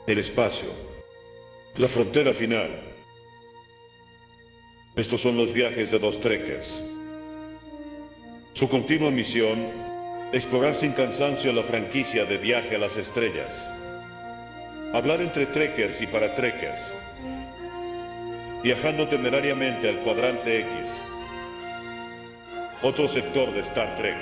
el espacio, la frontera final. Estos son los viajes de dos trekkers. Su continua misión, explorar sin cansancio la franquicia de Viaje a las Estrellas. Hablar entre trekkers y para trekkers. Viajando temerariamente al cuadrante X, otro sector de Star Trek.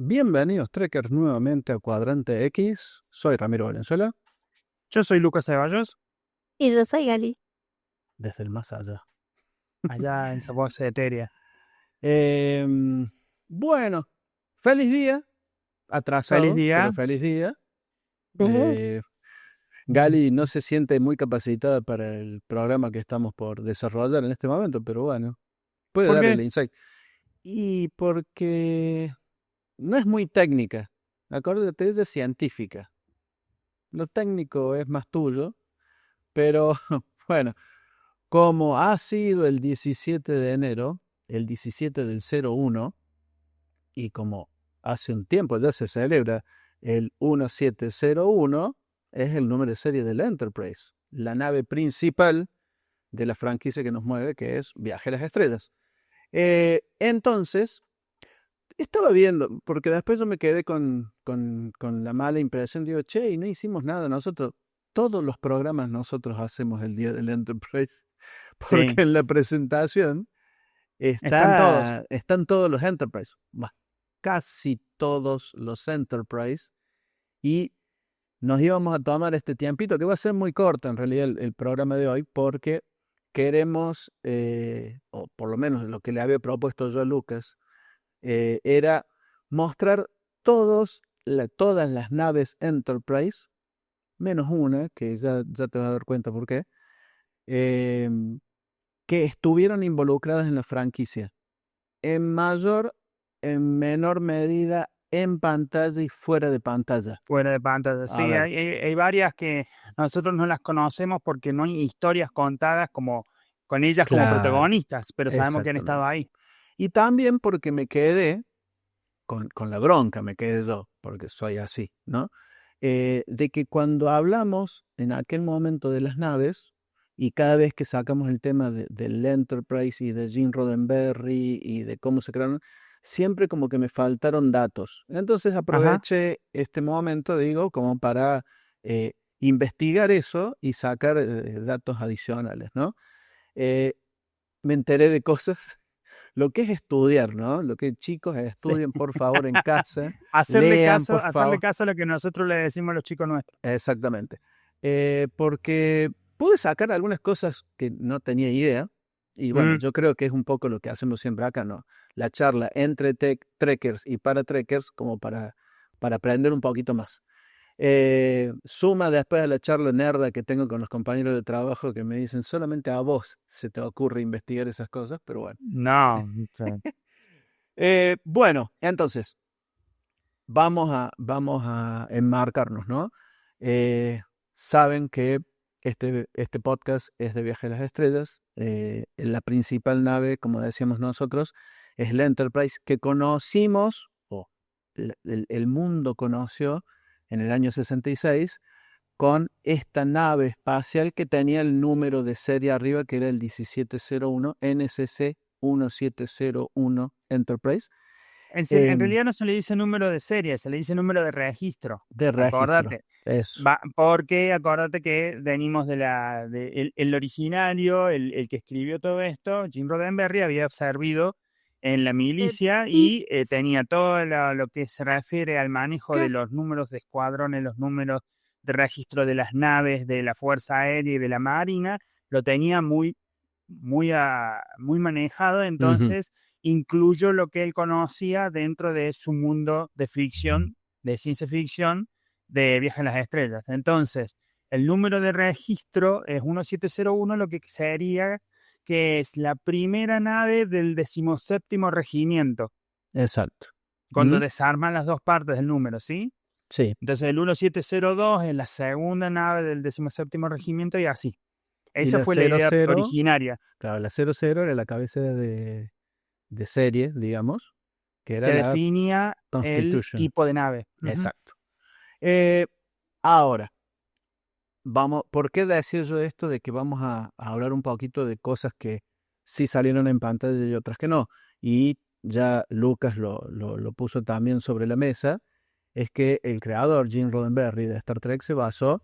Bienvenidos trekkers nuevamente a Cuadrante X. Soy Ramiro Valenzuela, Yo soy Lucas Ceballos, Y yo soy Gali. desde el más allá. allá en esa voz etérea. Bueno, feliz día. Atrasado, Feliz día. pero feliz día. Ujú. Gali no se siente muy capacitada para el programa que estamos por desarrollar en este momento, pero bueno, puede ¿Por dar qué? el insight. Y porque no es muy técnica, acuérdate, es de científica. Lo técnico es más tuyo, pero bueno, como ha sido el 17 de enero, el 17 del 01, y como hace un tiempo ya se celebra el 1701, es el número de serie del Enterprise, la nave principal de la franquicia que nos mueve, que es Viaje a las Estrellas. Entonces, estaba viendo, porque después yo me quedé con la mala impresión, digo, che, y no hicimos nada nosotros. Todos los programas nosotros hacemos el día del Enterprise, porque Sí. en la presentación Están todos. están todos los Enterprise, bah, casi todos los Enterprise, y nos íbamos a tomar este tiempito, que va a ser muy corto en realidad el programa de hoy, porque queremos, o por lo menos lo que le había propuesto yo a Lucas, era mostrar todas las naves Enterprise, menos una, que ya te vas a dar cuenta por qué, que estuvieron involucradas en la franquicia, en menor medida, en pantalla y fuera de pantalla. Fuera de pantalla. A Sí, ver. hay varias que nosotros no las conocemos porque no hay historias contadas como con ellas como Claro, protagonistas, pero sabemos que han estado exactamente. ahí. Y también porque me quedé con la bronca, me quedé yo, porque soy así, ¿no? De que cuando hablamos en aquel momento de las naves, y cada vez que sacamos el tema del Enterprise y de Gene Roddenberry y de cómo se crearon, siempre como que me faltaron datos. Entonces aproveché este momento, digo, como para investigar eso y sacar datos adicionales, ¿no? Me enteré de cosas. Lo que es estudiar, ¿no? Lo que chicos estudien, por favor, en casa. Hacerle Lean, por hacerle favor. caso a lo que nosotros le decimos a los chicos nuestros. Exactamente. Porque pude sacar algunas cosas que no tenía idea. Y bueno, yo creo que es un poco lo que hacemos siempre acá, ¿no? La charla entre trekkers y para trekkers como para aprender un poquito más. Suma después de la charla nerda que tengo con los compañeros de trabajo que me dicen, solamente a vos se te ocurre investigar esas cosas, pero bueno. No. Bueno, entonces, vamos a enmarcarnos, ¿no? Saben que este podcast es de Viaje a las Estrellas. La principal nave, como decíamos nosotros, es la Enterprise que conocimos, o el mundo conoció en el año 66, con esta nave espacial que tenía el número de serie arriba, que era el 1701, NCC 1701 Enterprise. En realidad no se le dice número de serie, se le dice número de registro. De registro. Acordate. Eso. Porque acordate que venimos el originario, el que escribió todo esto, Jim Roddenberry, había servido en la milicia y tenía todo lo que se refiere al manejo de los números de escuadrones, los números de registro de las naves de la Fuerza Aérea y de la Marina, lo tenía muy manejado, entonces incluyó lo que él conocía dentro de su mundo de ficción, de ciencia ficción, de Viaje a las Estrellas. Entonces, el número de registro es 1701, lo que sería que es la primera nave del 17º regimiento. Exacto. Cuando desarman las dos partes del número, ¿sí? Sí. Entonces el 1702 es la segunda nave del 17º Regimiento y así. Y Esa la fue la idea 00, originaria, claro, la 00 era la cabecera de serie, digamos, que era que la definía el Constitution. tipo de nave. Ujú. Exacto. Ahora, ¿por qué decía yo esto de que vamos a hablar un poquito de cosas que sí salieron en pantalla y otras que no? Y ya Lucas lo puso también sobre la mesa, es que el creador, Gene Roddenberry, de Star Trek se basó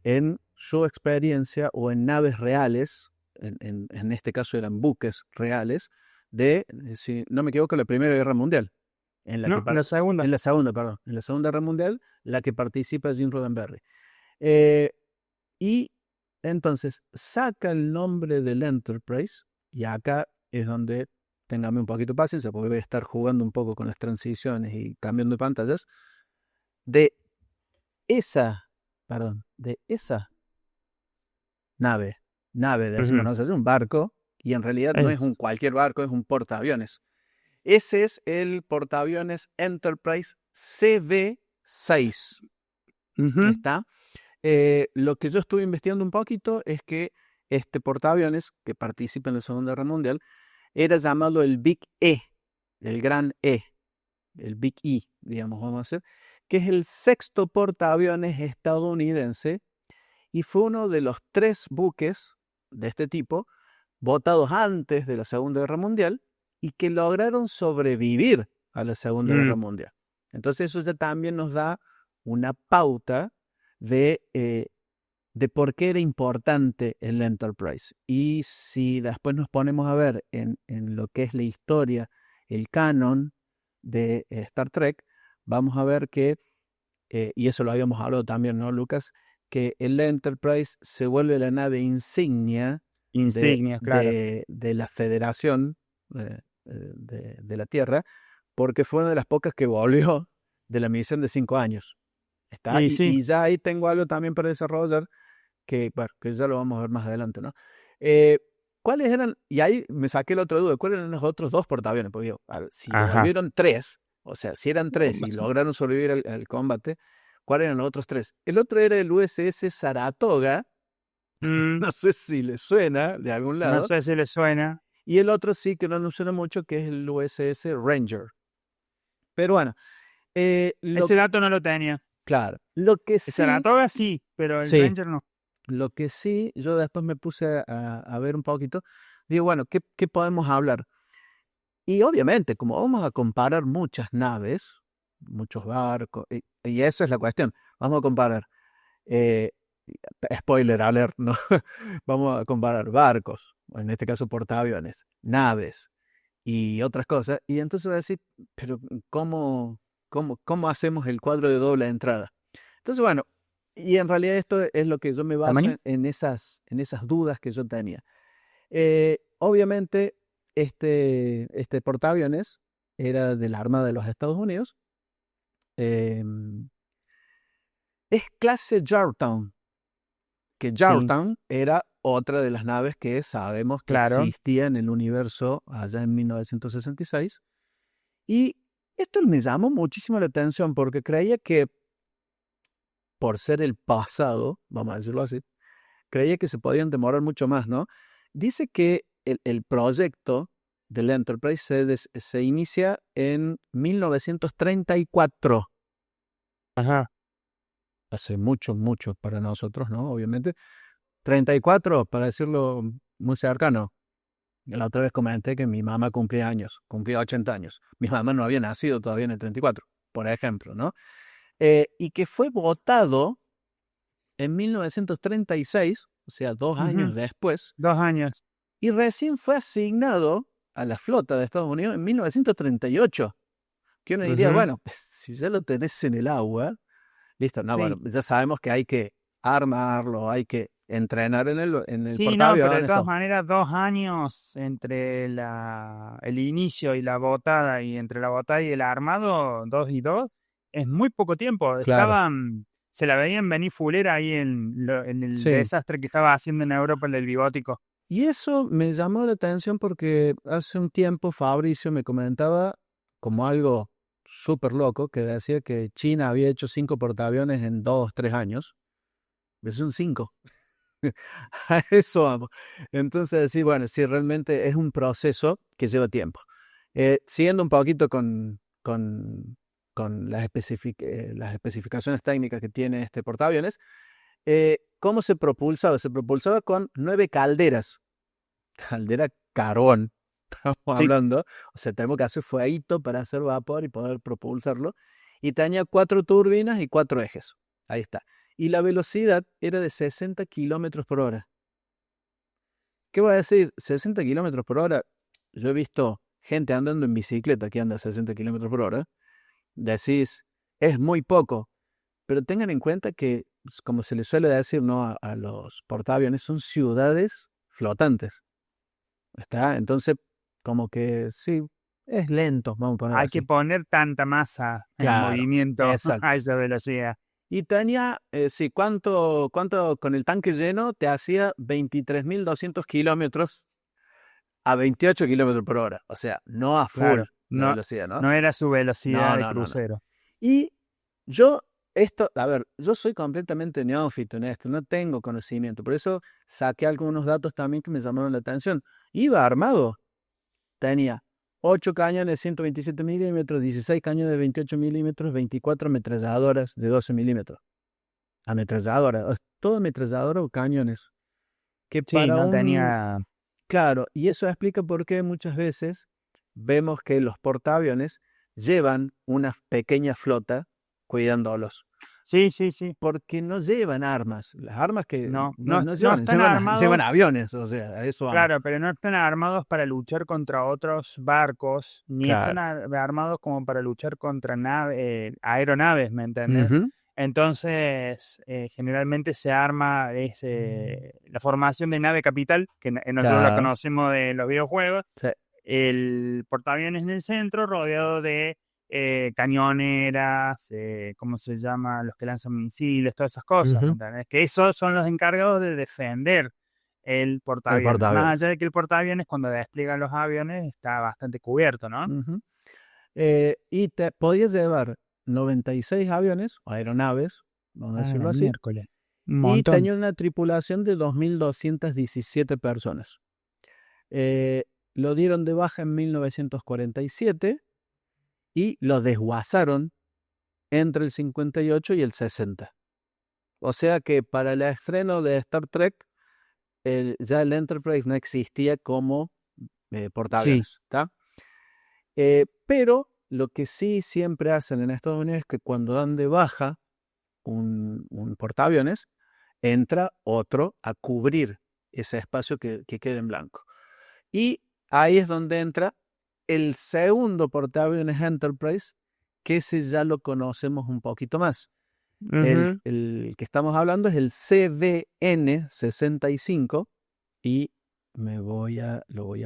en su experiencia o en naves reales, en este caso eran buques reales, de, si no me equivoco, la Primera Guerra Mundial. En la, No, la segunda. en la segunda, perdón, en la Segunda Guerra Mundial, la que participa Gene Roddenberry. Eh, y entonces saca el nombre del Enterprise, y acá es donde téngame un poquito de paciencia, porque voy a estar jugando un poco con las transiciones y cambiando de pantallas, de esa nave, decimos Ujú. nosotros, un barco, y en realidad no es un cualquier barco, es un portaaviones. Ese es el portaaviones Enterprise CV6. Ujú. ¿Está? Lo que yo estuve investigando un poquito es que este portaaviones que participa en la Segunda Guerra Mundial era llamado el Big E, el Gran E, el Big E, digamos, vamos a hacer, que es el sexto portaaviones estadounidense y fue uno de los 3 buques de este tipo votados antes de la Segunda Guerra Mundial y que lograron sobrevivir a la Segunda Guerra Mundial. Entonces eso ya también nos da una pauta de por qué era importante el Enterprise. Y si después nos ponemos a ver en lo que es la historia, el canon de Star Trek, vamos a ver que, y eso lo habíamos hablado también, ¿no, Lucas? Que el Enterprise se vuelve la nave insignia Claro. de la Federación de la Tierra, porque fue una de las pocas que volvió de la misión de 5 años. ¿Está? Y sí, Y ya ahí tengo algo también para desarrollar que, bueno, que ya lo vamos a ver más adelante, ¿no? ¿Cuáles eran? Y ahí me saqué la otra duda, ¿cuáles eran los otros 2 portaaviones? Porque digo, si ajá. volvieron 3, o sea, si eran 3 y lograron sobrevivir al combate, ¿cuáles eran los otros 3? El otro era el USS Saratoga, no sé si le suena de algún No lado, sé si le suena. y el otro sí que no nos suena mucho, que es el USS Ranger. Pero bueno, Ese dato no lo tenía. claro, lo que El sí, Saratoga sí, pero el sí, Ranger no. lo que sí, yo después me puse a ver un poquito, digo, bueno, ¿qué podemos hablar? Y obviamente, como vamos a comparar muchas naves, muchos barcos, y esa es la cuestión, vamos a comparar, eh, spoiler alert, ¿no? Vamos a comparar barcos, o en este caso portaaviones, naves y otras cosas, y entonces voy a decir, pero ¿cómo hacemos el cuadro de doble entrada? Entonces, bueno, y en realidad esto es lo que yo me baso ¿Tamaño? en esas dudas que yo tenía. Obviamente, este portaaviones era de la Armada de los Estados Unidos. Es clase Jartown, que Sí, Jartown era otra de las naves que sabemos que claro. existía en el universo allá en 1966. Y esto me llamó muchísimo la atención porque creía que, por ser el pasado, vamos a decirlo así, creía que se podían demorar mucho más, ¿no? Dice que el proyecto del Enterprise se inicia en 1934. Ajá. Hace mucho, mucho para nosotros, ¿no? Obviamente. 34, para decirlo muy cercano. La otra vez comenté que mi mamá cumplía 80 años. Mi mamá no había nacido todavía en el 34, por ejemplo, ¿no? Y que fue votado en 1936, o sea, 2 años después, 2 años. y recién fue asignado a la flota de Estados Unidos en 1938. Que uno diría, bueno, pues, si ya lo tenés en el agua, listo, no, Sí. bueno, ya sabemos que hay que armarlo, hay que entrenar en el Sí, no, pero de portaaviones, todas todo. maneras, 2 años entre el inicio y la botada, y entre la botada y el armado, 2 y 2, es muy poco tiempo. Claro, Se la veían venir fulera ahí en el sí. desastre que estaba haciendo en Europa el del bigótico. Y eso me llamó la atención porque hace un tiempo Fabricio me comentaba como algo súper loco que decía que China había hecho 5 portaaviones en 2, 3 años. Pero son 5. A eso vamos. Entonces, sí, bueno, sí, realmente es un proceso que lleva tiempo. Siguiendo un poquito con las especificaciones técnicas que tiene este portaaviones, ¿cómo se propulsaba? Se propulsaba con 9 calderas. Caldera carbón, estamos Sí, hablando. O sea, tenemos que hacer fueguito para hacer vapor y poder propulsarlo. Y tenía 4 turbinas y 4 ejes. Ahí está. Y la velocidad era de 60 kilómetros por hora. ¿Qué voy a decir? 60 kilómetros por hora. Yo he visto gente andando en bicicleta que anda a 60 kilómetros por hora. Decís, es muy poco. Pero tengan en cuenta que, como se le suele decir, ¿no? a los portaaviones, son ciudades flotantes. ¿Está? Entonces, como que sí, es lento, vamos a poner hay que así. poner tanta masa en Claro, movimiento exacto. a esa velocidad. Y tenía, sí, ¿cuánto con el tanque lleno te hacía 23.200 kilómetros a 28 kilómetros por hora? O sea, no a full Claro, la no, velocidad, ¿no? no era su velocidad No, de no, no, no. crucero. Y a ver, yo soy completamente neófito en esto, no tengo conocimiento, por eso saqué algunos datos también que me llamaron la atención. Iba armado, tenía 8 cañones de 127 milímetros, 16 cañones de 28 milímetros, 24 ametralladoras de 12 milímetros. Ametralladoras, todo ametralladora o cañones. Que Sí, para no un... tenía. Claro, y eso explica por qué muchas veces vemos que los portaaviones llevan una pequeña flota cuidándolos. Sí, sí, sí. Porque no llevan armas. Las armas que No, no no llevan, están llevan armados, aviones, o sea, a eso vamos. claro, pero no están armados para luchar contra otros barcos, ni están Claro. armados como para luchar contra aeronaves, ¿me entendés? Ujú. Entonces, generalmente se arma la formación de nave capital, que nosotros la Claro. conocemos de los videojuegos, Sí. el portaaviones en el centro, rodeado de cañoneras, ¿cómo se llama? Los que lanzan misiles, todas esas cosas, ¿me Ujú. entendés? Que esos son los encargados de defender el El portaaviones. Más portaaviones. allá de que el portaaviones, cuando despliegan los aviones, está bastante cubierto, ¿no? Ujú. Y te podías llevar 96 aviones o aeronaves, vamos a Ah, la decirlo así, miércoles. Un y montón. tenía una tripulación de 2.217 personas. Eh, lo dieron de baja en 1947 y lo desguazaron entre el 58 y el 60. O sea que para el estreno de Star Trek, ya el Enterprise no existía como Sí. portaaviones, ¿está? Pero lo que sí siempre hacen en Estados Unidos es que cuando dan de baja un portaaviones, entra otro a cubrir ese espacio que queda en blanco. Y ahí es donde entra el segundo portaaviones Enterprise, que ese ya lo conocemos un poquito más. Ujú. El que estamos hablando es el CVN-65 y lo voy a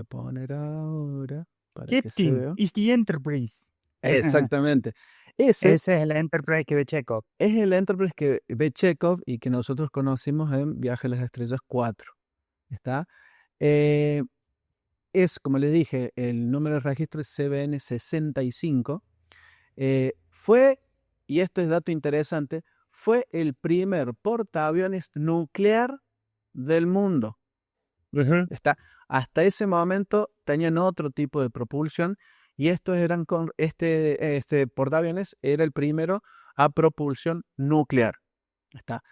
poner ahora para que se Captain, vea. is the Enterprise. Exactamente. Ese Ese es el Enterprise que ve Chekhov. es el Enterprise que ve Chekhov y que nosotros conocimos en Viaje a las Estrellas 4. ¿Está? Eh, como les dije, el número de registro es CVN-65. Fue, y esto es dato interesante, fue el primer portaaviones nuclear del mundo. Ujú. ¿Está? Hasta ese momento tenían otro tipo de propulsión y estos eran con este portaaviones era el primero a propulsión nuclear. ¿Está?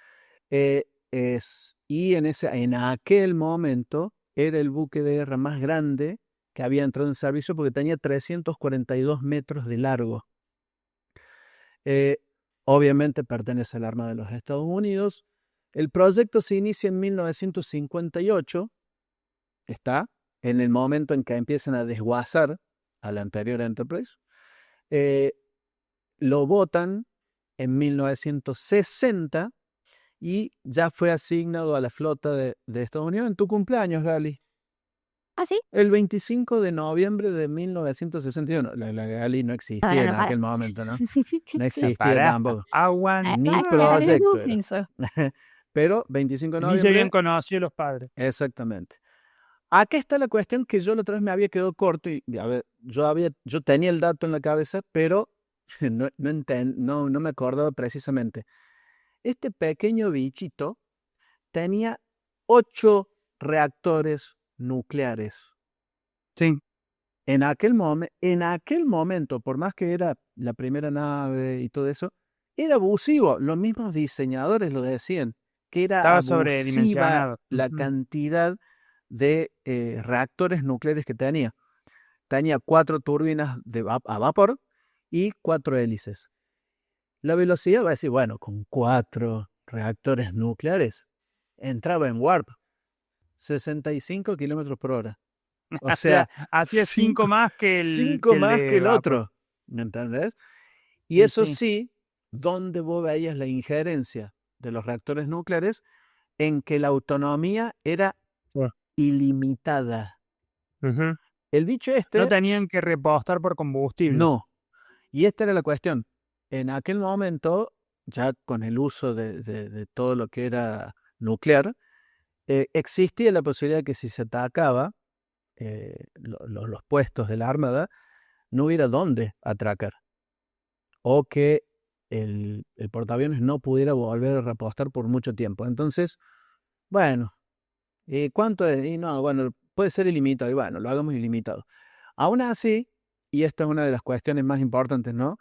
Y en aquel momento era el buque de guerra más grande que había entrado en servicio porque tenía 342 metros de largo. Eh, Obviamente pertenece a la Armada de los Estados Unidos. El proyecto se inicia en 1958, está en el momento en que empiezan a desguazar a la anterior Enterprise. Lo votan en 1960 y ya fue asignado a la flota de Estados Unidos en tu cumpleaños, Gali. ¿Ah, sí? El 25 de noviembre de 1961. La Gali no existía Para, en no, para. aquel momento, ¿no? No Sí. existía Pará, tampoco. Ni Aclaremos proyecto era. eso. Pero 25 de ni se habían noviembre, conocido los padres. exactamente. Acá está la cuestión que yo la otra vez me había quedado corto y a ver, yo tenía el dato en la cabeza, pero no me acordaba precisamente. Este pequeño bichito tenía 8 reactores nucleares. Sí. En aquel momento, por más que era la primera nave y todo eso, era abusivo. Los mismos diseñadores lo decían, que era Estaba abusiva sobredimensionado. la Ujú. cantidad de reactores nucleares que tenía. Tenía 4 turbinas a vapor y 4 hélices. La velocidad va a decir, bueno, con 4 reactores nucleares, entraba en warp, 65 kilómetros por hora. O O sea, sea, hacía 5 más que el 5 más que de el vapor. otro. ¿Me entendés? Y Y eso sí. sí, donde vos veías la injerencia de los reactores nucleares en que la autonomía era Bueno. ilimitada. Ujú. El bicho No este, tenían que repostar por combustible. no. Y esta era la cuestión. En aquel momento, ya con el uso de todo lo que era nuclear, existía la posibilidad de que si se atacaba los puestos de la Armada, no hubiera dónde atracar. O que el portaaviones no pudiera volver a repostar por mucho tiempo. Entonces, bueno, ¿cuánto es? Y no, bueno, puede ser ilimitado. Y bueno, lo hagamos ilimitado. Aún así, y esta es una de las cuestiones más importantes, ¿no?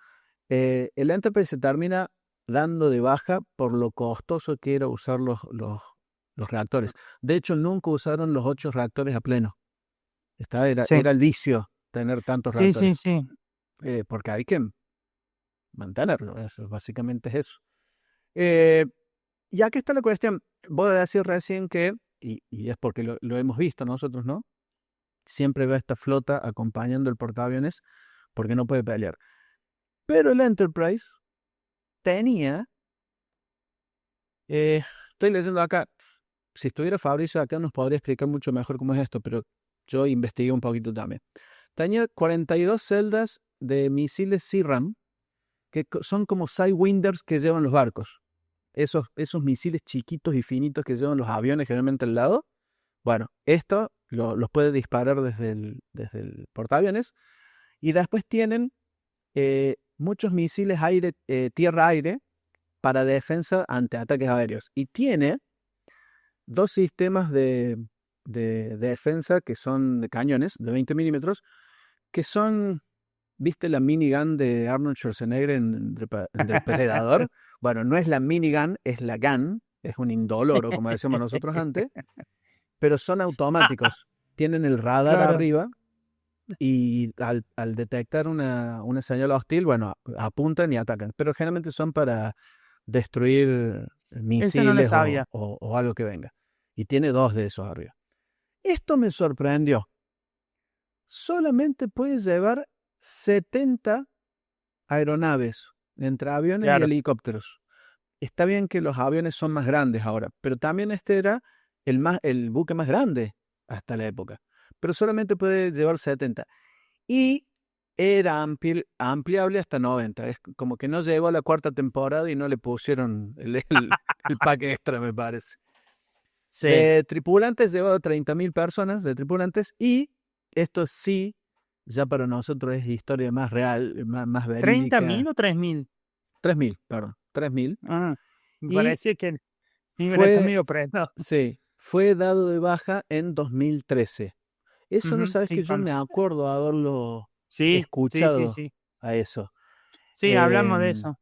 El Enterprise se termina dando de baja por lo costoso que era usar los reactores. De hecho, nunca usaron los 8 reactores a pleno. Era Sí. el vicio tener tantos Sí, sí, reactores. sí. Porque hay que mantenerlo. Eso, básicamente es eso. Y aquí está la cuestión. Voy a decir recién que, y es porque lo hemos visto nosotros, ¿no? Siempre va esta flota acompañando el portaaviones porque no puede pelear. Pero el Enterprise tenía, estoy leyendo acá, si estuviera Fabricio acá nos podría explicar mucho mejor cómo es esto, pero yo investigué un poquito también. Tenía 42 celdas de misiles SeaRAM, que son como sidewinders que llevan los barcos. Esos misiles chiquitos y finitos que llevan los aviones generalmente al lado. Bueno, esto los puede disparar desde el portaaviones. Y después tienen muchos misiles tierra-aire para defensa ante ataques aéreos. Y tiene 2 sistemas de defensa que son de cañones de 20 milímetros, que son, ¿viste la minigun de Arnold Schwarzenegger en Depredador? Bueno, no es la minigun, es la gun, es un indoloro, como decíamos nosotros antes, pero son automáticos. Tienen el radar Claro. arriba y al detectar una señal hostil, bueno, apuntan y atacan. Pero generalmente son para destruir Ese no lo misiles sabía. o algo que venga. Y tiene 2 de esos arriba. Esto me sorprendió. Solamente puede llevar 70 aeronaves, entre aviones y Claro. helicópteros. Está bien que los aviones son más grandes ahora, pero también este era el buque más grande hasta la época. Pero solamente puede llevar 70. Y era ampliable hasta 90. Es como que no llegó a la 4ª temporada y no le pusieron el pack extra, me parece. Sí. De tripulantes llevaba 30.000 personas de tripulantes y esto sí, ya para nosotros es historia más real, más verídica. ¿30.000 o 3.000? 3.000, perdón, 3.000. Ah, me Y parecía que está fue, medio prestado. sí, fue dado de baja en 2013. Eso no Ujú, sabes sí, que yo me acuerdo haberlo sí, sí, sí, escuchado sí. a eso. Sí, hablamos de Em, eso.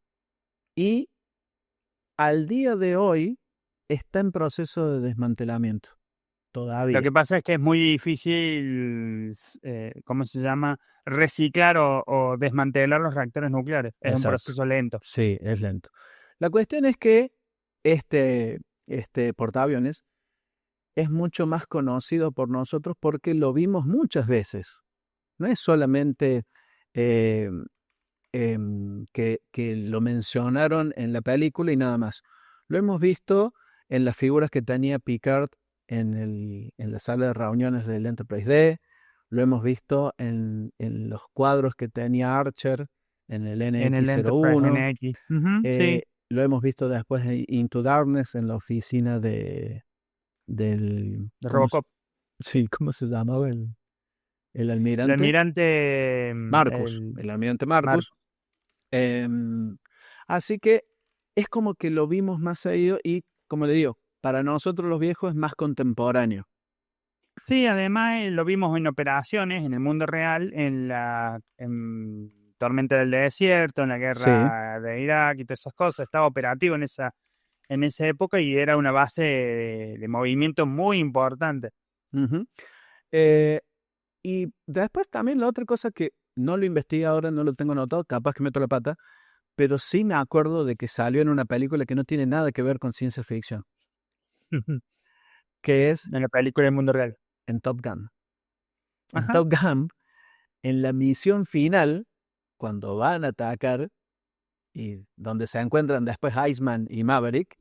Y al día de hoy está en proceso de desmantelamiento, Lo todavía. que pasa es que es muy difícil, ¿cómo se llama? Reciclar o desmantelar los reactores nucleares. Es un Exacto. proceso lento. Sí, es lento. La cuestión es que este portaaviones es mucho más conocido por nosotros porque lo vimos muchas veces. No es solamente eh, que lo mencionaron en la película y nada más. Lo hemos visto en las figuras que tenía Picard en la sala de reuniones del Enterprise D. Lo hemos visto en los cuadros que tenía Archer en el En el Enterprise NX-01. NX. Ujú, sí, Lo hemos visto después en Into Darkness en la oficina del... de ¿Cómo se, Robocop. sí, ¿cómo se llamaba el El almirante? almirante, Marcus, el almirante Marcus. Marcos. Así que es como que lo vimos más seguido y, como le digo, para nosotros los viejos es más contemporáneo. Sí, además lo vimos en operaciones en el mundo real, en Tormenta del Desierto, en la guerra de Irak y todas esas cosas. Estaba operativo en esa época y era una base de movimiento muy importante. Ujú. Y después también la otra cosa que no lo investigué ahora, no lo tengo anotado, capaz que meto la pata, pero sí me acuerdo de que salió en una película que no tiene nada que ver con ciencia ficción, que es En la película del mundo real. en Top Gun. En Ajá. Top Gun, en la misión final, cuando van a atacar y donde se encuentran después Iceman y Maverick,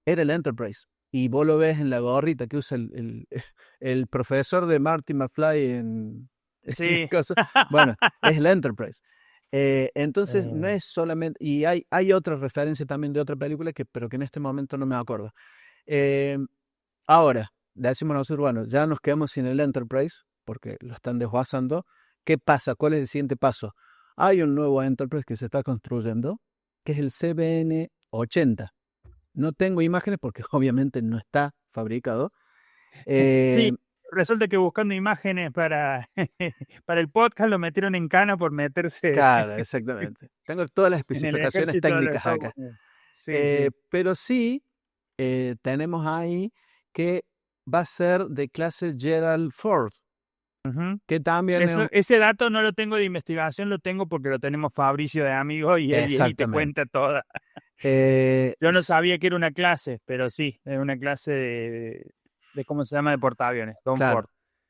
era el Enterprise. Y vos lo ves en la gorrita que usa el profesor de Marty McFly en Sí. cosas. Bueno, es el Enterprise. Entonces no es solamente, y hay otra referencia también de otra película pero que en este momento no me acuerdo. Ahora, decimos nosotros, bueno, ya nos quedamos sin el Enterprise porque lo están desguazando. ¿Qué pasa? ¿Cuál es el siguiente paso? Hay un nuevo Enterprise que se está construyendo, que es el CBN-80. No tengo imágenes porque obviamente no está fabricado. Sí, resulta que buscando imágenes para el podcast lo metieron en cana por meterse Claro, exactamente. Tengo todas las en el especificaciones ejército de los técnicas Estados acá. Unidos. Sí. Pero sí tenemos ahí que va a ser de clase Gerald Ford, Ujú. que también es Ese dato no lo tengo de investigación, lo tengo porque lo tenemos Fabricio de amigo y él te exactamente. cuenta toda. Yo no sabía que era una clase, pero sí, es una clase de ¿cómo se llama? De portaaviones, Don Claro. Ford.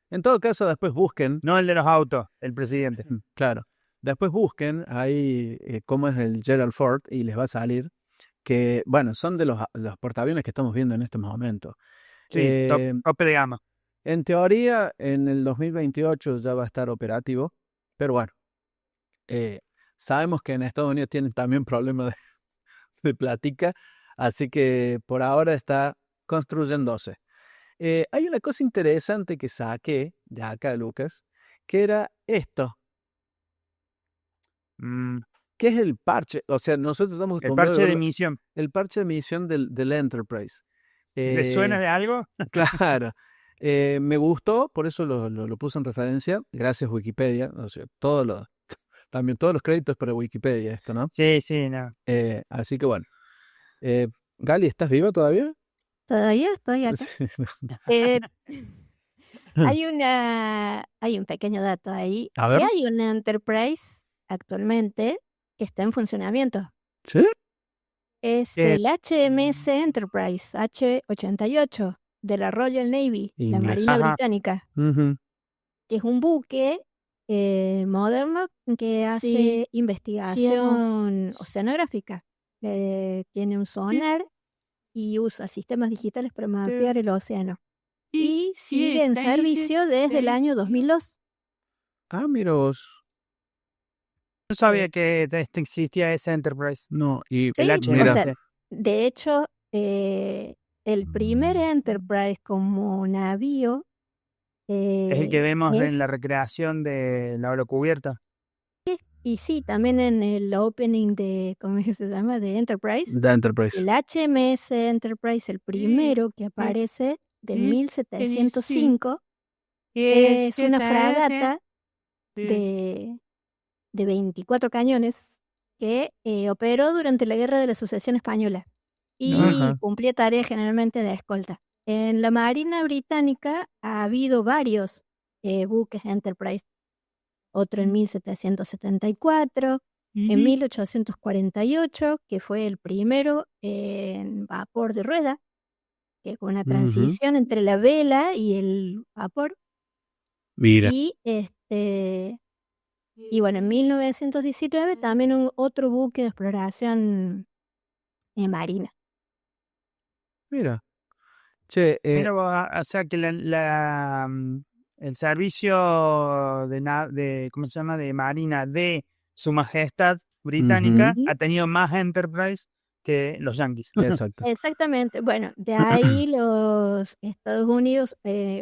En todo caso, después busquen. No el de los autos, el presidente. Claro. Después busquen ahí cómo es el Gerald Ford y les va a salir que, bueno, son de los portaaviones que estamos viendo en este momento. Sí, tope de gama. En teoría, en el 2028 ya va a estar operativo, pero bueno, sabemos que en Estados Unidos tienen también problemas de plática, así que por ahora está construyéndose. Hay una cosa interesante que saqué de acá, Lucas, que era esto, que es el parche. O sea, nosotros estamos El acostumbrados parche a de verlo- emisión. el parche de emisión del Enterprise. ¿Le suena de algo? Claro. Me gustó, por eso lo puse en referencia. Gracias, Wikipedia. O sea, también todos los créditos para Wikipedia, esto, ¿no? Sí, no. Así que bueno. Gali, ¿estás viva todavía? Todavía estoy acá. Sí. Eh, hay un pequeño dato ahí. A ver. Que hay una Enterprise actualmente que está en funcionamiento. ¿Sí? Es el HMS Enterprise H-88 de la Royal Navy, la Inglés. Marina Ajá. Británica. Ujú. Que es un buque moderno que hace Sí, investigación oceanográfica. Tiene un sonar y usa sistemas digitales para mapear el océano. Y sigue en servicio desde el año 2002. Ah, mira vos. No sabía que existía ese Enterprise. No, y Sí, El o mira, sea, de hecho, el primer Enterprise como navío es el que vemos en la es- recreación de la holocubierta. y sí, también en el opening de, ¿cómo es que se llama? De Enterprise. The Enterprise. El HMS Enterprise, el primero que aparece del 1705, es una fragata de 24 cañones que operó durante la Guerra de la Sucesión Española y Ajá. cumplía tareas generalmente de escolta. En la Marina Británica ha habido varios buques Enterprise, otro en 1774, en 1848, que fue el primero en vapor de rueda, que es una transición entre la vela y el vapor. Mira. Y bueno, en 1919 también otro buque de exploración marina. Mira. Che, Mira vos, o sea que el servicio de ¿cómo se llama? De Marina de Su Majestad Británica Ujú. ha tenido más Enterprise que los Yankees. exacto. Exactamente. Bueno, de ahí los Estados Unidos,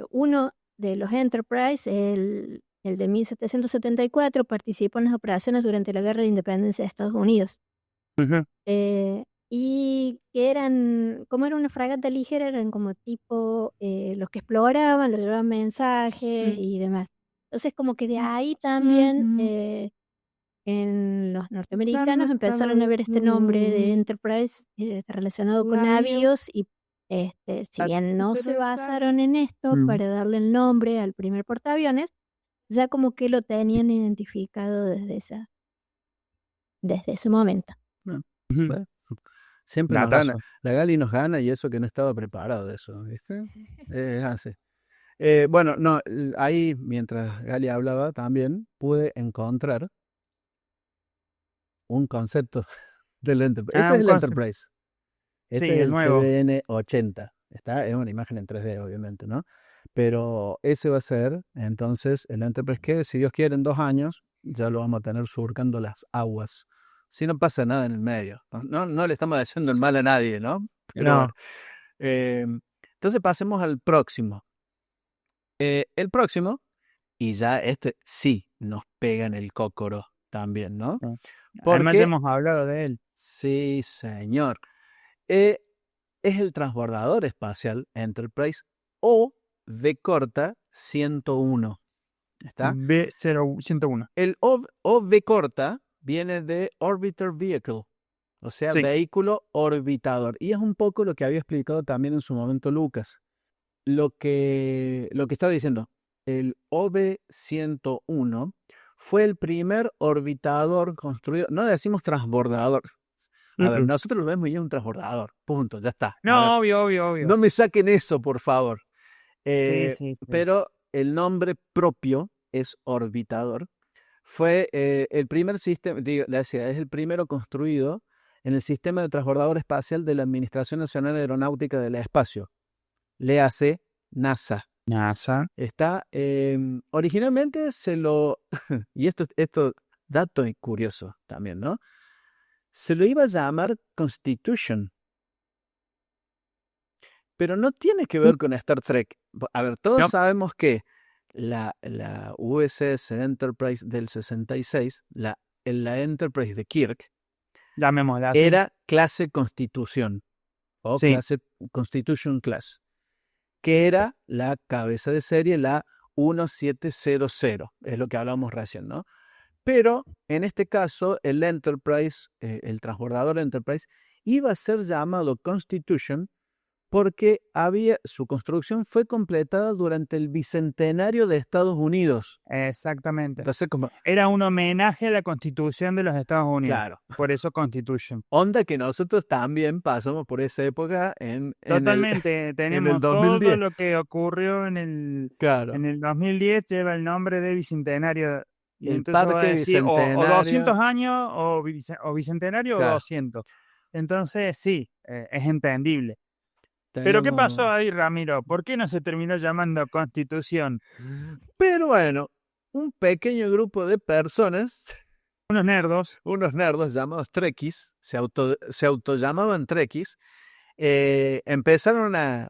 uno de los Enterprise, el el de 1774, participó en las operaciones durante la Guerra de Independencia de Estados Unidos. Y que eran, como era una fragata ligera, eran como tipo los que exploraban, los llevaban mensajes y demás. Entonces, como que de ahí también en los norteamericanos empezaron a ver este nombre de Enterprise relacionado con navíos y si bien no se basaron en esto para darle el nombre al primer portaaviones, ya como que lo tenían identificado desde ese momento. Bueno, siempre nos Datazo. gana. La Gali nos gana y eso que no estaba preparado de eso, ¿viste? Así. Bueno, no, ahí mientras Gali hablaba también pude encontrar un concepto del Enterprise. Ese es un el concept. Enterprise. Sí, Ese es el el nuevo. CVN-80. Es una imagen en 3D, obviamente, ¿no? Pero ese va a ser, entonces, el Enterprise que, si Dios quiere, en 2 años, ya lo vamos a tener surcando las aguas. Si no pasa nada en el medio. No le estamos haciendo el mal a nadie, ¿no? Pero No. bueno. Entonces pasemos al próximo. El próximo, y ya este sí nos pega en el cócoro también, ¿no? Además ya Porque, hemos hablado de él. sí, señor. Es el transbordador espacial Enterprise o V corta 101. ¿Está? B0101. El V corta viene de Orbiter Vehicle, o sea, Sí. vehículo orbitador. Y es un poco lo que había explicado también en su momento Lucas. Lo que estaba diciendo, el OV-101 fue el primer orbitador construido, no decimos transbordador. A ver, nosotros lo vemos y es un transbordador, punto, ya está. No, obvio. No me saquen eso, por favor. Sí. Pero el nombre propio es orbitador. Fue el primer sistema, es el primero construido en el sistema de transbordador espacial de la Administración Nacional Aeronáutica del Espacio. Léase NASA. Está, originalmente y esto dato curioso también, ¿no? Se lo iba a llamar Constitution. Pero no tiene que ver con Star Trek. A ver, todos sabemos que la USS Enterprise del 66, la Enterprise de Kirk, llamémosla así. era clase Constitución o clase Constitution Class, que era la cabeza de serie, la 1700, es lo que hablábamos recién, ¿no? Pero en este caso, el Enterprise, el transbordador Enterprise, iba a ser llamado Constitution porque su construcción fue completada durante el bicentenario de Estados Unidos. Exactamente. Entonces, era un homenaje a la Constitución de los Estados Unidos. Claro. Por eso Constitution. Onda que nosotros también pasamos por esa época Totalmente. Tenemos en el 2010. todo lo que ocurrió en el 2010 lleva el nombre de bicentenario. Y el entonces parque bicentenario. o 200 años o bicentenario o 200. Entonces sí, es entendible. Pero ¿qué pasó ahí, Ramiro? ¿Por qué no se terminó llamando Constitución? Pero bueno, un pequeño grupo de personas, unos nerdos llamados Trekkies, se autollamaban Trekkies, empezaron a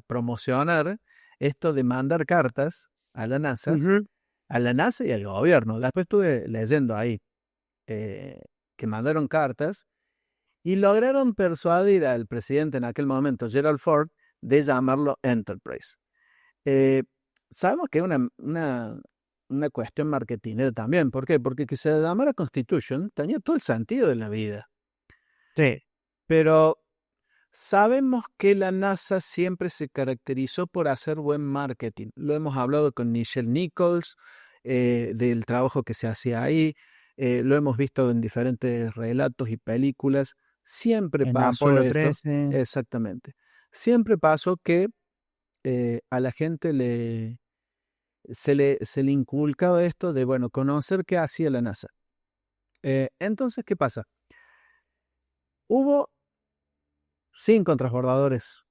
promocionar esto de mandar cartas a la NASA, y al gobierno. Después estuve leyendo ahí que mandaron cartas y lograron persuadir al presidente en aquel momento, Gerald Ford, de llamarlo Enterprise. Sabemos que es una cuestión marketingera también. ¿Por qué? Porque que se llamara Constitution tenía todo el sentido de la vida. Sí. Pero sabemos que la NASA siempre se caracterizó por hacer buen marketing. Lo hemos hablado con Nichelle Nichols, del trabajo que se hacía ahí. Lo hemos visto en diferentes relatos y películas. Siempre en pasó Apolo esto. 13. Exactamente. Siempre pasó que a la gente se le inculcaba esto de, bueno, conocer qué hacía la NASA. Entonces, ¿qué pasa? Hubo 5 transbordadores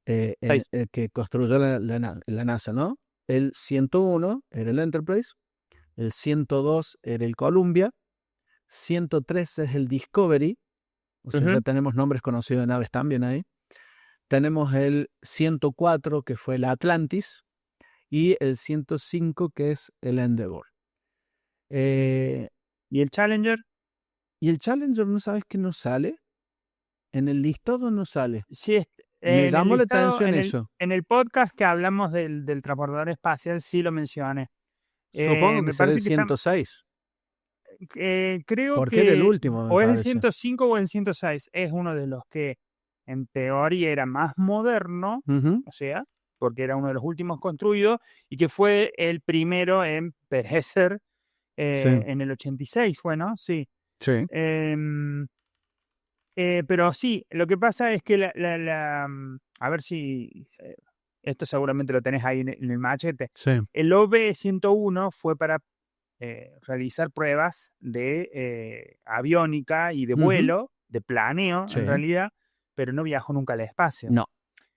que construyó la NASA, ¿no? El 101 era el Enterprise, el 102 era el Columbia, 103 es el Discovery, o sea, ya tenemos nombres conocidos de naves también ahí. Tenemos el 104, que fue el Atlantis, y el 105, que es el Endeavour. Eh, ¿Y el Challenger? y el Challenger, ¿no sabes que no sale? En el listado no sale. Sí, Me en el llamó la listado, atención eso. en el podcast que hablamos del transbordador espacial, sí lo mencioné. Supongo que Me será el parece que está, 106, creo porque era el que último, me o es el parece. 105 o el 106. Es uno de los que en teoría era más moderno, Ujú, o sea, porque era uno de los últimos construidos y que fue el primero en perecer sí, en el 86, fue, ¿no? Sí. sí, Em, pero sí, lo que pasa es que a ver si esto seguramente lo tenés ahí en el machete. sí. El OB-101 fue para realizar pruebas de aviónica y de Ujú, vuelo, de planeo sí. en realidad, pero no viajó nunca al espacio. No,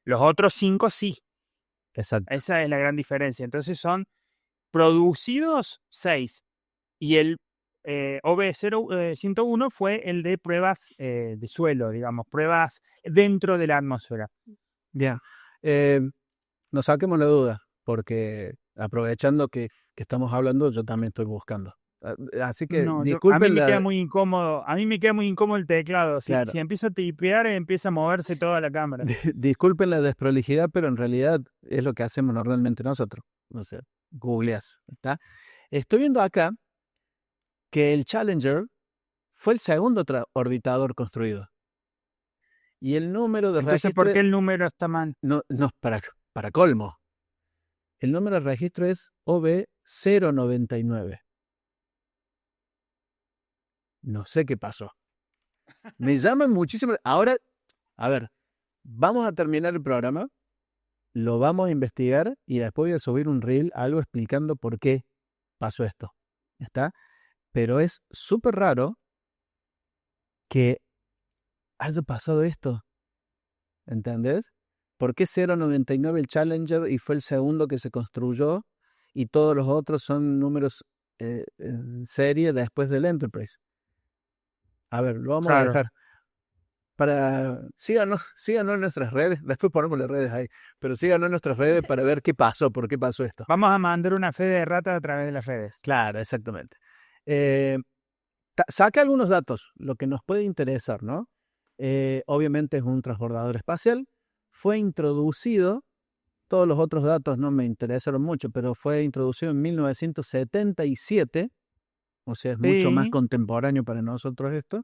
Los otros 5 sí, exacto. esa es la gran diferencia. Entonces son producidos 6 y el OB-101 fue el de pruebas de suelo, digamos, pruebas dentro de la atmósfera. Bien. Eh, no saquemos la duda, porque aprovechando que estamos hablando, yo también estoy buscando. Así que No, a mí disculpen me queda la... muy incómodo, a mí me queda muy incómodo el teclado. Claro, Si empiezo a tipear, empieza a moverse toda la cámara. disculpen la desprolijidad, pero en realidad es lo que hacemos normalmente nosotros. O sea, googleas, ¿está? Estoy viendo acá que el Challenger fue el segundo orbitador construido. Y el número de Entonces, ¿por registro, qué el número está mal? no, no, para colmo, el número de registro es OB099. No sé qué pasó. Me llaman muchísimo. Ahora, a ver, vamos a terminar el programa, lo vamos a investigar y después voy a subir un reel, algo explicando por qué pasó esto. ¿Está? Pero es súper raro que haya pasado esto. ¿Entendés? ¿Por qué 099 el Challenger y fue el segundo que se construyó y todos los otros son números en serie después del Enterprise? A ver, lo vamos a Claro. dejar. Síganos en nuestras redes, después ponemos las redes ahí, pero síganos en nuestras redes para ver qué pasó, por qué pasó esto. Vamos a mandar una fe de rata a través de las redes. Claro, exactamente. Saca algunos datos, lo que nos puede interesar, ¿no? Obviamente es un transbordador espacial, fue introducido, todos los otros datos no me interesaron mucho, pero fue introducido en 1977, o sea, es mucho más Sí, contemporáneo para nosotros esto.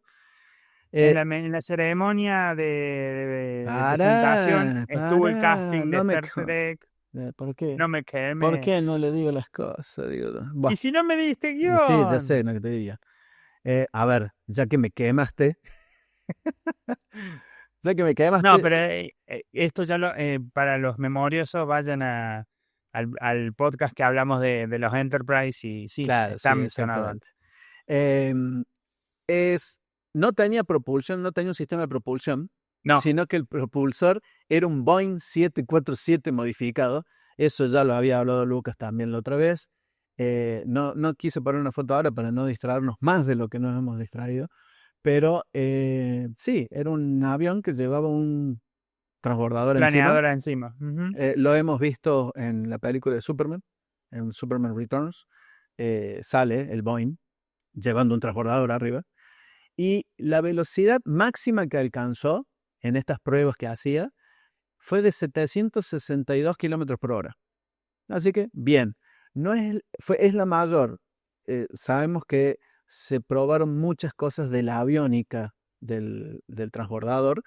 Eh, en la ceremonia de presentación estuvo el para, casting de no me... Star Trek. ¿Por qué? No me ¿Por queme. qué no le digo las cosas? Digo, buah, Y si no me diste sí, ya guión. sé lo que te diría. A ver, ya que me quemaste, ya que me No, quemaste, pero esto ya para los memoriosos vayan al podcast que hablamos de los Enterprise y sí, claro, está sí, mencionado exactamente. antes. No tenía propulsión, no tenía un sistema de propulsión, No, sino que el propulsor era un Boeing 747 modificado. Eso ya lo había hablado Lucas también la otra vez. No quise poner una foto ahora para no distraernos más de lo que nos hemos distraído, pero sí, era un avión que llevaba un transbordador encima. planeadora encima. Ujú. Lo hemos visto en la película de Superman, en Superman Returns. Sale el Boeing llevando un transbordador arriba. Y la velocidad máxima que alcanzó en estas pruebas que hacía fue de 762 kilómetros por hora. Así que, bien, no es la mayor. Sabemos que se probaron muchas cosas de la aviónica del transbordador,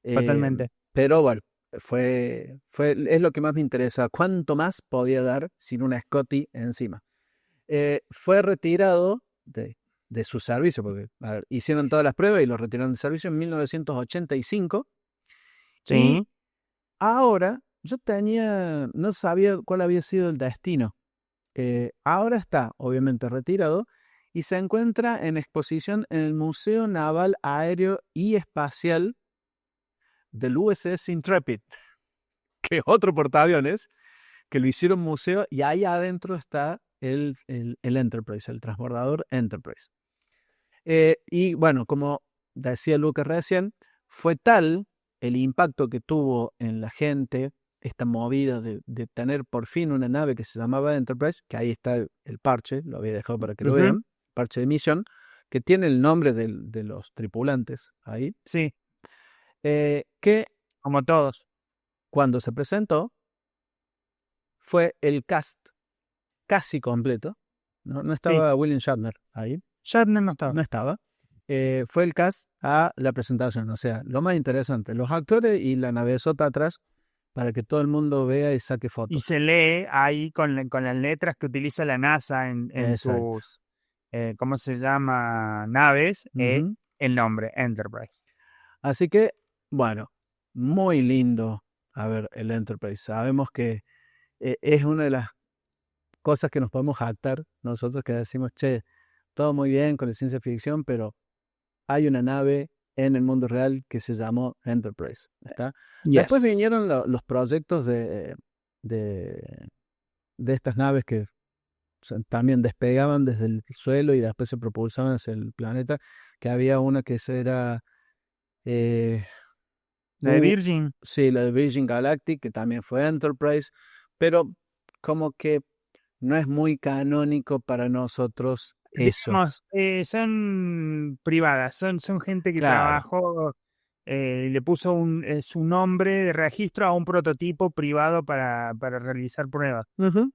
eh, Totalmente. pero bueno, es lo que más me interesa. ¿Cuánto más podía dar sin una Scotty encima? Fue retirado de su servicio, porque a ver, hicieron todas las pruebas y lo retiraron de servicio en 1985. Y Sí. ahora no sabía cuál había sido el destino. Ahora está, obviamente, retirado y se encuentra en exposición en el Museo Naval Aéreo y Espacial del USS Intrepid, que es otro portaaviones, que lo hicieron museo y ahí adentro está el Enterprise, el transbordador Enterprise. Y bueno, como decía Lucas recién, fue tal el impacto que tuvo en la gente esta movida de tener por fin una nave que se llamaba Enterprise, que ahí está el parche, lo había dejado para que lo Ujú. vean, parche de misión, que tiene el nombre de los tripulantes ahí, Sí, que como todos. cuando se presentó fue el cast casi completo, no Sí, estaba William Shatner ahí, Shatner no estaba. no estaba. Fue el cast a la presentación, o sea, lo más interesante, los actores y la navezota atrás para que todo el mundo vea y saque Y fotos. se lee ahí con las letras que utiliza la NASA en Exacto. sus, ¿cómo se llama? Naves, Ujú. el nombre, Enterprise. Así que, bueno, muy lindo a ver el Enterprise. Sabemos que es una de las cosas que nos podemos jactar nosotros que decimos, che, todo muy bien con la ciencia ficción, pero hay una nave en el mundo real que se llamó Enterprise. ¿Está? Después Yes. vinieron los proyectos de estas naves que también despegaban desde el suelo y después se propulsaban hacia el planeta, que había una que era eh, La de U- Virgin. sí, la de Virgin Galactic, que también fue Enterprise, pero como que no es muy canónico para nosotros eso. Digamos, son privadas, son gente que Claro. trabajó, le puso su nombre de registro a un prototipo privado para realizar pruebas. Ujú.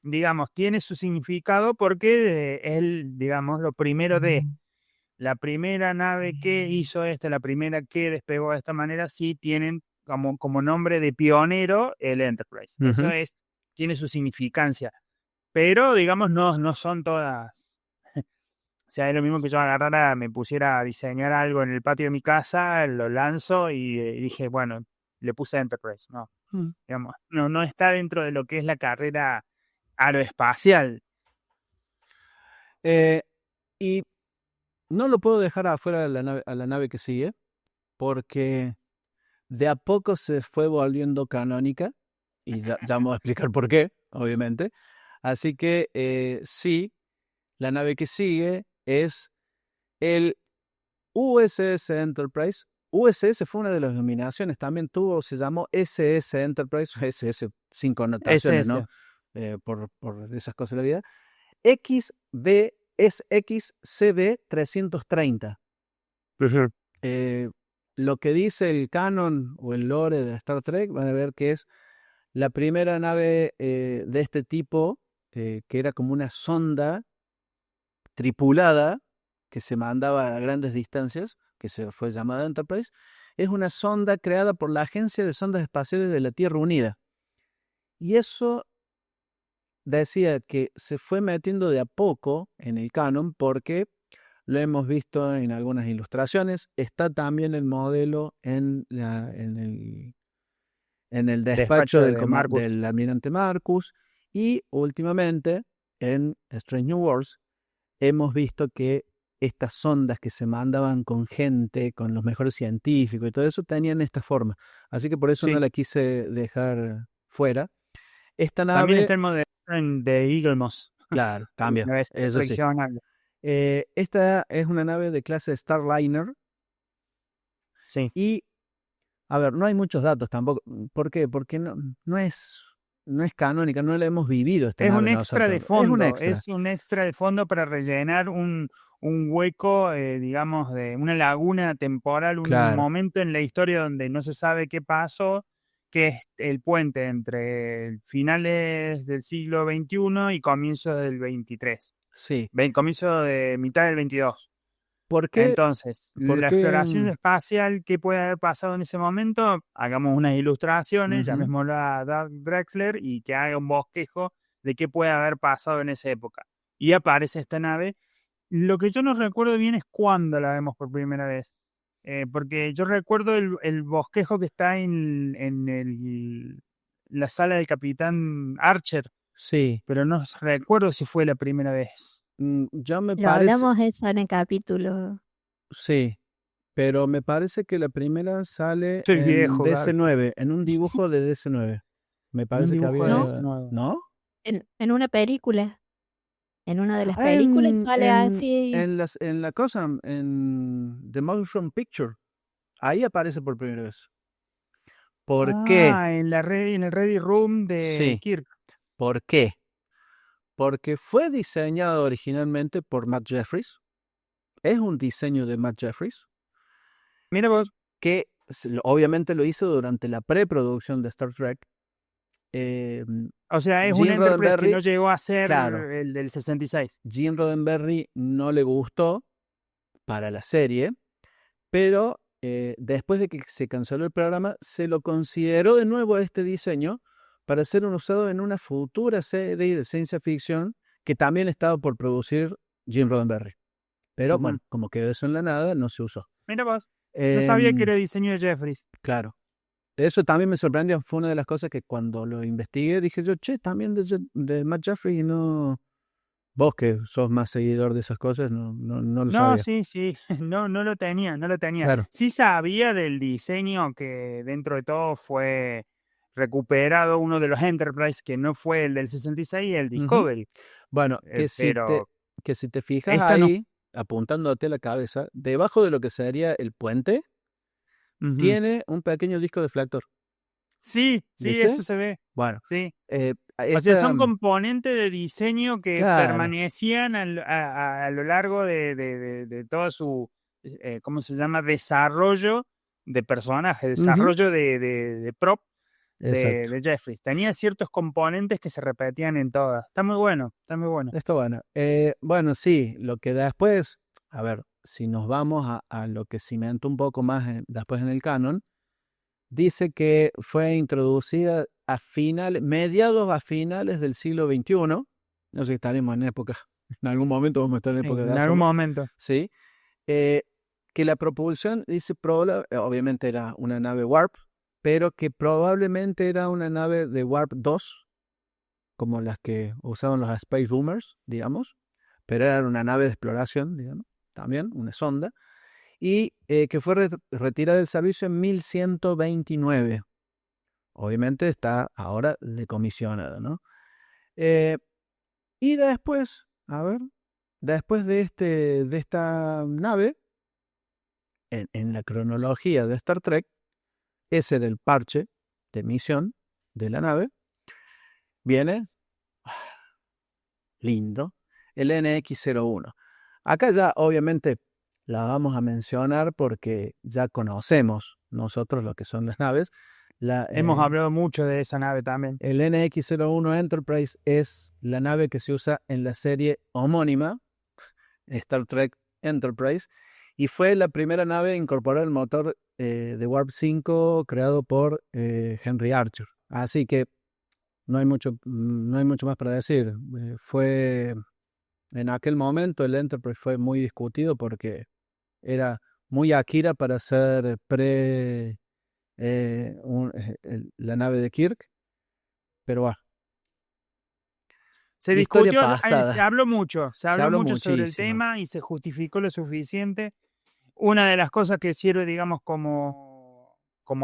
Digamos, tiene su significado porque él, digamos, lo primero de la primera nave que hizo la primera que despegó de esta manera, sí tienen como nombre de pionero el Enterprise. Eso Ujú. tiene su significancia. Pero, digamos, no son todas. O sea, es lo mismo que yo agarrara, me pusiera a diseñar algo en el patio de mi casa, lo lanzo y dije, bueno, le puse Enterprise. No, Mm. digamos, no está dentro de lo que es la carrera aeroespacial. Eh, y no lo puedo dejar afuera a la nave que sigue, porque de a poco se fue volviendo canónica, y ya vamos a explicar por qué, obviamente. Así que sí, la nave que sigue es el USS Enterprise. USS fue una de las denominaciones, también se llamó SS Enterprise, SS sin Es connotaciones, ¿no? ese. Por esas cosas de la vida. XB es XCB 330. Eh, lo que dice el canon o el lore de Star Trek, van a ver que es la primera nave de este tipo, que era como una sonda tripulada que se mandaba a grandes distancias, que se fue llamada Enterprise. Es una sonda creada por la Agencia de Sondas Espaciales de la Tierra Unida. Y eso decía que se fue metiendo de a poco en el canon porque lo hemos visto en algunas ilustraciones. Está también el modelo en el despacho Despacho de Marcus. del almirante Marcus. Y últimamente en Strange New Worlds hemos visto que estas sondas que se mandaban con gente, con los mejores científicos y todo eso, tenían esta forma. Así que por eso no Sí. la quise dejar fuera. Esta También nave, está el modelo de Eagle Moss. claro, cambia, Una vez eso sí. coleccionable. Esta es una nave de clase Starliner Sí. y, a ver, no hay muchos datos tampoco. ¿Por qué? Porque no es canónica, no la hemos vivido esta Es un nave extra de nosotros. Es un fondo, extra. es un extra de fondo para rellenar un hueco, digamos, de una laguna temporal, un Claro, momento en la historia donde no se sabe qué pasó, que es el puente entre finales del siglo XXI y comienzos del XXIII. sí. Comienzo de mitad del XXII. ¿Por qué? Entonces, ¿Por la qué? exploración espacial, ¿qué puede haber pasado en ese momento? Hagamos unas ilustraciones, Ujú. llamémoslo a Doug Drexler y que haga un bosquejo de qué puede haber pasado en esa época. Y aparece esta nave. Lo que yo no recuerdo bien es cuándo la vemos por primera vez. Porque yo recuerdo el bosquejo que está en la sala del Capitán Archer, Sí. pero no recuerdo si fue la primera vez. Ya me Lo parece, hablamos eso en el capítulo. sí, pero me parece que la primera sale Soy en viejo, Gaby. DC9, en un dibujo de DC9. Me Un parece que dibujo de ¿No? había, nuevo. ¿no? En una película. En una de las Ah, películas sale así. en la cosa, en The Motion Picture. Ahí aparece por primera vez. ¿Por qué? En el Ready Room de Sí. Kirk. ¿Por qué? Porque fue diseñado originalmente por Matt Jeffries. Es un diseño de Matt Jeffries Mira vos. que obviamente lo hizo durante la preproducción de Star Trek. O sea, es un Gene Enterprise que Roddenberry, no llegó a ser claro. el del 66. Gene Roddenberry no le gustó para la serie, pero después de que se canceló el programa, se lo consideró de nuevo a este diseño para ser usado en una futura serie de ciencia ficción que también estaba por producir Gene Roddenberry. Pero Ujú. bueno, como quedó eso en la nada, no se usó. Mira vos. No sabía que Em, era diseño de Jeffries. Claro. Eso también me sorprendió. Fue una de las cosas que cuando lo investigué dije yo, che, también de Matt Jeffries y no... Vos que sos más seguidor de esas cosas, no lo No, sabía. sí, no lo tenía. Claro. Sí sabía del diseño que dentro de todo fue recuperado uno de los Enterprise, que no fue el del 66, el Ujú. Discovery. Bueno, Pero que si te fijas esta no. ahí, apuntándote la cabeza, debajo de lo que sería el puente, Ujú. tiene un pequeño disco deflector. Sí, ¿Viste? eso se ve. Bueno, Sí. O sea, son componentes de diseño que Claro. permanecían a lo largo de todo su, ¿cómo se llama? Desarrollo de personaje, Ujú. desarrollo de prop Exacto. de Jeffries. Tenía ciertos componentes que se repetían en todas. Está muy bueno, está muy bueno. Está bueno. Bueno, sí, lo que después, a ver, si nos vamos a lo que cimentó un poco más después en el canon, dice que fue introducida mediados a finales del siglo XXI. No sé si estaremos en época, en algún momento vamos a estar en Sí, época de en algún hacerlo, momento. ¿sí? Que la propulsión, dice, obviamente era una nave Warp, pero que probablemente era una nave de Warp 2, como las que usaban los Space Boomers, digamos, pero era una nave de exploración, digamos, también, una sonda, y que fue retirada del servicio en 1129. Obviamente está ahora decomisionada, ¿no? Y después, a ver, después de esta nave, en la cronología de Star Trek, ese del parche de misión de la nave, viene, lindo, el NX-01. Acá ya obviamente la vamos a mencionar porque ya conocemos nosotros lo que son las naves. Hemos hablado mucho de esa nave también. El NX-01 Enterprise es la nave que se usa en la serie homónima, Star Trek Enterprise, y fue la primera nave a incorporar el motor de Warp 5 creado por Henry Archer. Así que no hay mucho más para decir. Fue en aquel momento el Enterprise fue muy discutido porque era muy Akira para ser la nave de Kirk, pero Se historia discutió, pasada. se habló mucho Se habló mucho sobre el muchísimo. tema y se justificó lo suficiente. Una de las cosas que sirve, digamos, como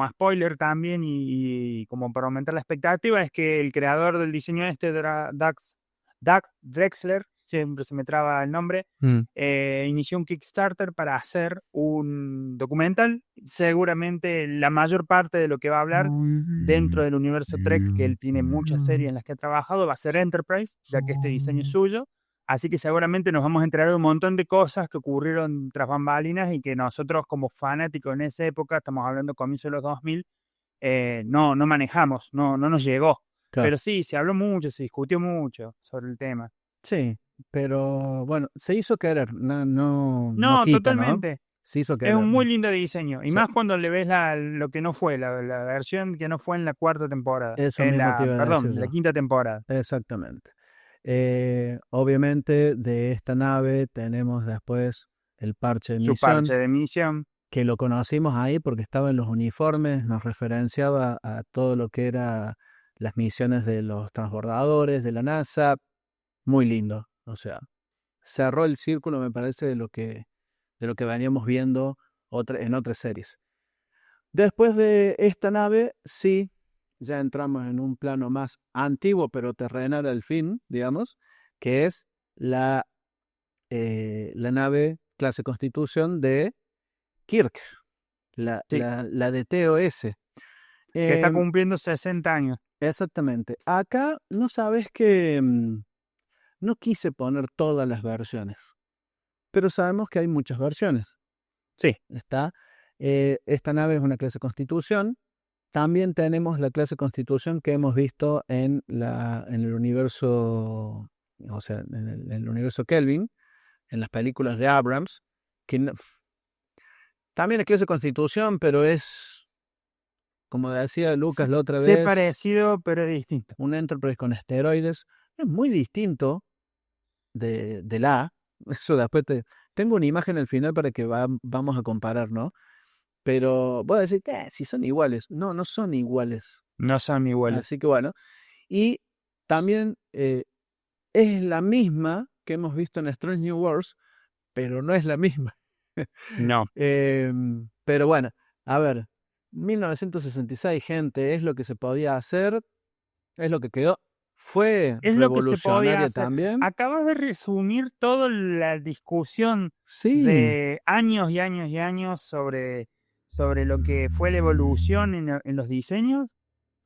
a spoiler también y como para aumentar la expectativa es que el creador del diseño Doug Drexler, siempre se me traba el nombre, inició un Kickstarter para hacer un documental. Seguramente la mayor parte de lo que va a hablar dentro del universo Trek, que él tiene muchas series en las que ha trabajado, va a ser Enterprise, ya que este diseño es suyo. Así que seguramente nos vamos a enterar de un montón de cosas que ocurrieron tras bambalinas y que nosotros como fanáticos en esa época, estamos hablando comienzo de los 2000, no manejamos, no nos llegó. Claro. Pero sí, se habló mucho, se discutió mucho sobre el tema. Sí, pero bueno, se hizo querer, no quita, totalmente. ¿no? Se hizo querer. Es un muy lindo diseño. Y Sí. más cuando le ves lo que no fue, la versión que no fue en la cuarta temporada. Eso mismo te iba a Perdón, decir de la yo. quinta temporada. Exactamente. Obviamente de esta nave tenemos después el parche de Su misión, parche de misión. que lo conocimos ahí porque estaba en los uniformes, nos referenciaba a todo lo que era las misiones de los transbordadores de la NASA. Muy lindo, o sea, cerró el círculo, me parece, de lo que veníamos viendo en otras series. Después de esta nave, sí, ya entramos en un plano más antiguo, pero terrenal al fin, digamos, que es la nave clase Constitución de Kirk, la de TOS. Que está Em, cumpliendo 60 años. Exactamente. Acá no sabes que no quise poner todas las versiones, pero sabemos que hay muchas versiones. Sí. Está. Esta nave es una clase Constitución. También tenemos la clase Constitución que hemos visto en el universo, o sea, en el universo Kelvin, en las películas de Abrams, que también es clase Constitución, pero es, como decía Lucas la otra Sé vez, parecido, pero es distinto. un Enterprise con esteroides. Es muy distinto de la A. Eso después tengo una imagen al final para que vamos a comparar, ¿no? Pero voy a decir, si son iguales. No, no son iguales. No son iguales. Así que bueno. Y también es la misma que hemos visto en Strange New Worlds, pero no es la misma. No. Pero bueno, a ver, 1966, gente, es lo que se podía hacer, es lo que quedó. Fue Es lo que se podía revolucionaria hacer. también. Acabas de resumir toda la discusión Sí, de años y años y años sobre lo que fue la evolución en los diseños.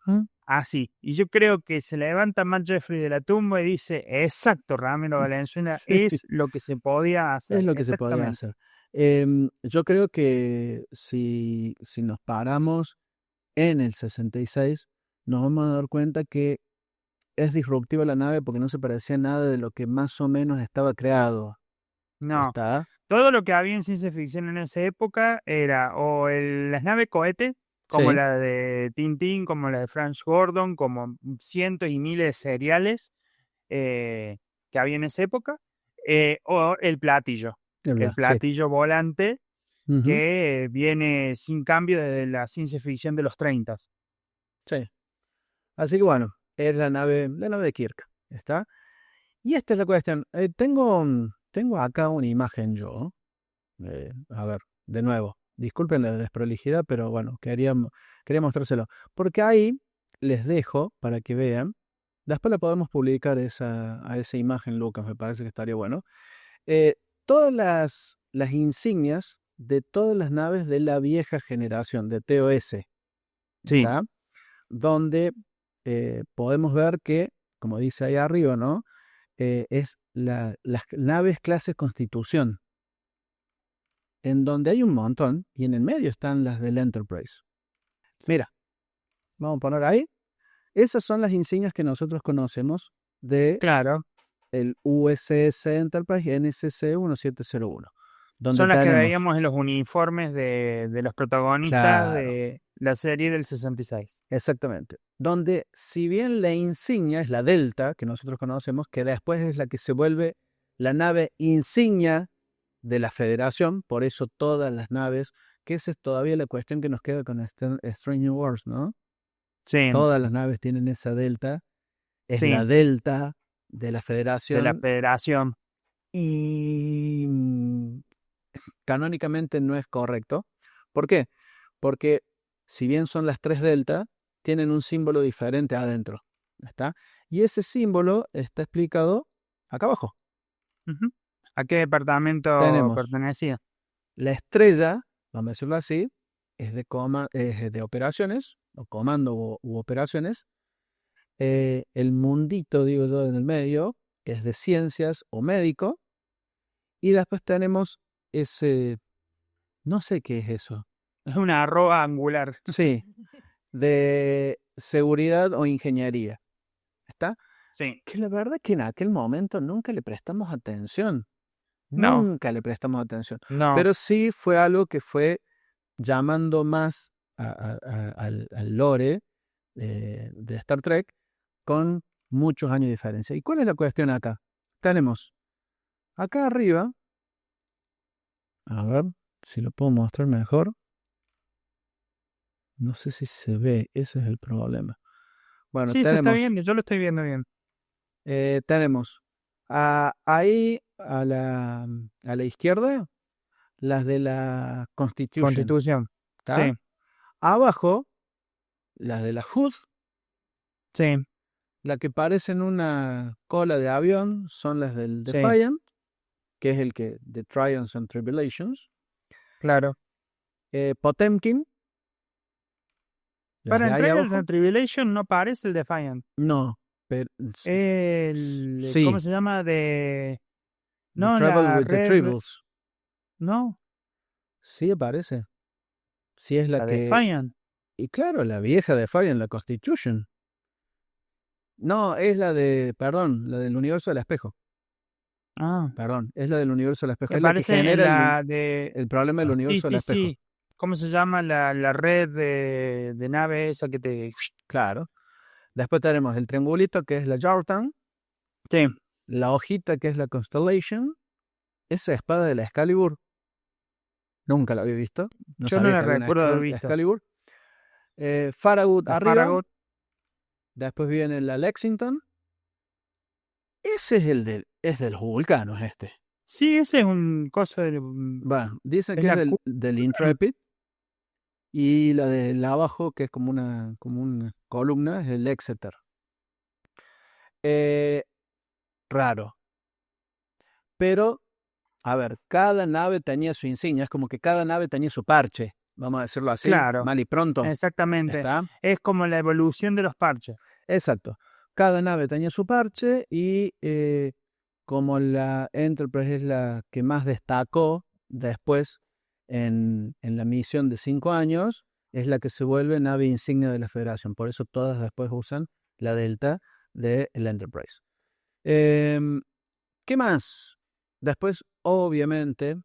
¿Mm? Así. Y yo creo que se levanta Matt Jeffrey de la tumba y dice, exacto, Ramiro Valenzuela, Sí. es lo que se podía hacer. Es lo que se podía Exactamente. hacer. Yo creo que si nos paramos en el 66, nos vamos a dar cuenta que es disruptiva la nave porque no se parecía a nada de lo que más o menos estaba creado. No. ¿Está? Todo lo que había en ciencia ficción en esa época era o las naves cohete, como Sí. la de Tintín, como la de Flash Gordon, como cientos y miles de seriales que había en esa época, o el platillo. El Sí. platillo volante Ujú. que viene sin cambio desde la ciencia ficción de los 30. Sí. Así que bueno, es la nave de Kirk. ¿Está? Y esta es la cuestión. Tengo acá una imagen yo. A ver, de nuevo. Disculpen la desprolijidad, pero bueno, quería mostrárselo. Porque ahí les dejo para que vean. Después la podemos publicar a esa imagen, Lucas, me parece que estaría bueno. Todas las insignias de todas las naves de la vieja generación, de TOS, Sí. ¿está? Donde podemos ver que, como dice ahí arriba, ¿no? Es las naves clase Constitución, en donde hay un montón, y en el medio están las del Enterprise. Mira, vamos a poner ahí. Esas son las insignias que nosotros conocemos de Claro. el USS Enterprise NSC 1701. Donde Son las que tenemos, veíamos en los uniformes de los protagonistas claro, de la serie del 66. exactamente. Donde, si bien la insignia es la Delta, que nosotros conocemos, que después es la que se vuelve la nave insignia de la Federación, por eso todas las naves, que esa es todavía la cuestión que nos queda con Strange New Worlds, ¿no? Sí, Todas las naves tienen esa Delta, es sí, la Delta de la de la Federación, Federación. y canónicamente no es correcto. ¿Por qué? Porque si bien son las tres delta, tienen un símbolo diferente adentro. ¿Está? Y ese símbolo está explicado acá abajo. Ujú. ¿A qué departamento Tenemos pertenecía? la estrella, vamos a decirlo así, es de operaciones, o comando u operaciones. El mundito, digo yo, en el medio, es de ciencias o médico. Y después tenemos ese, no sé qué es eso. Es una arroba angular. Sí, de seguridad o ingeniería. ¿Está? Sí. Que la verdad que en aquel momento nunca le prestamos atención. No, Nunca le prestamos atención. no. Pero sí fue algo que fue llamando más al lore de Star Trek con muchos años de diferencia. ¿Y cuál es la cuestión acá? Tenemos acá arriba, a ver si lo puedo mostrar mejor. No sé si se ve, ese es el problema. Bueno, Sí, se está tenemos, viendo, yo lo estoy viendo bien. tenemos ahí a la izquierda las de la Constitution, Constitución. ¿está? Sí, Abajo las de la Hood, sí, la que parecen una cola de avión son las del sí, Defiant, que es el que de Triumphs and Tribulations. claro. Potemkin, las Para de ahí Trials abajo, and Tribulation no parece el Defiant. no, pero ¿Cómo sí, se llama? The No, Trouble la with the red. Tribbles, No, sí aparece. Sí es la la que, Defiant. y claro, la vieja de Fire en la Constitution. No, es la de, perdón, la del universo del espejo. Ah, Perdón, es la del universo del espejo. que Es la que aparece en genera la de. el problema del Sí, universo del sí, espejo. sí. ¿Cómo se llama la red de nave esa que te. Claro. Después tenemos el triangulito, que es la Yorktown. Sí, La hojita, que es la Constellation. Esa espada de la Excalibur. Nunca la había visto. No yo no sabía la que había una recuerdo haber visto. Excalibur. Farragut La arriba. Farragut. Después viene la Lexington. Ese es de los vulcanos, este. Sí, ese es un coso de. Bueno, dicen Es que es la del Intrepid. Y la de abajo, que es como una columna, es el Exeter. Raro. Pero, a ver, cada nave tenía su insignia. Es como que cada nave tenía su parche. Vamos a decirlo así, Claro, mal y pronto. exactamente. ¿Está? Es como la evolución de los parches. Exacto. Cada nave tenía su parche y como la Enterprise es la que más destacó después en la misión de 5 años, es la que se vuelve nave insignia de la Federación. Por eso todas después usan la Delta de la Enterprise. ¿Qué más? Después, obviamente,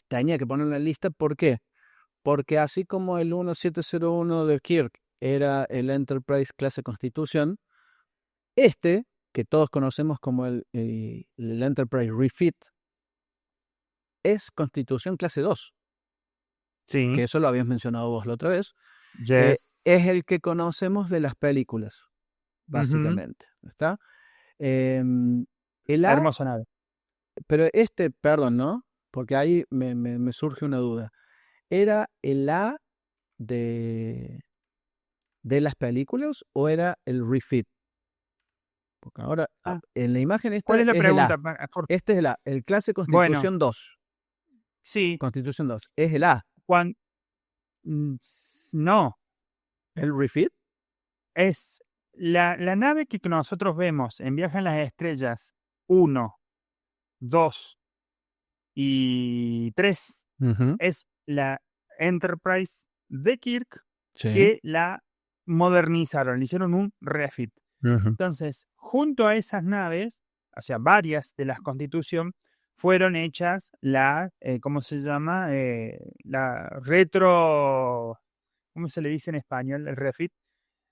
tenía que poner en la lista. ¿Por qué? Porque así como el 1701 de Kirk era el Enterprise clase Constitución, este, que todos conocemos como el Enterprise Refit, es Constitución clase 2, Sí. que eso lo habías mencionado vos la otra vez. Yes. Es el que conocemos de las películas, Ujú. básicamente. ¿Está? El A, Hermosa nave. pero perdón, ¿no? Porque ahí me surge una duda. ¿Era el A de las películas o era el refit? Porque ahora, en la imagen esta ¿Cuál es la es pregunta? el A. Este es el A, el clase Bueno, Constitución 2. sí. Constitución 2. Es el A. No, ¿El refit? es la nave que nosotros vemos en Viaje en las Estrellas 1, 2 y 3 es la Enterprise de Kirk Sí. que la modernizaron, le hicieron un refit. Entonces, junto a esas naves, o sea, varias de las Constitución, fueron hechas ¿cómo se llama? La ¿cómo se le dice en español? El refit.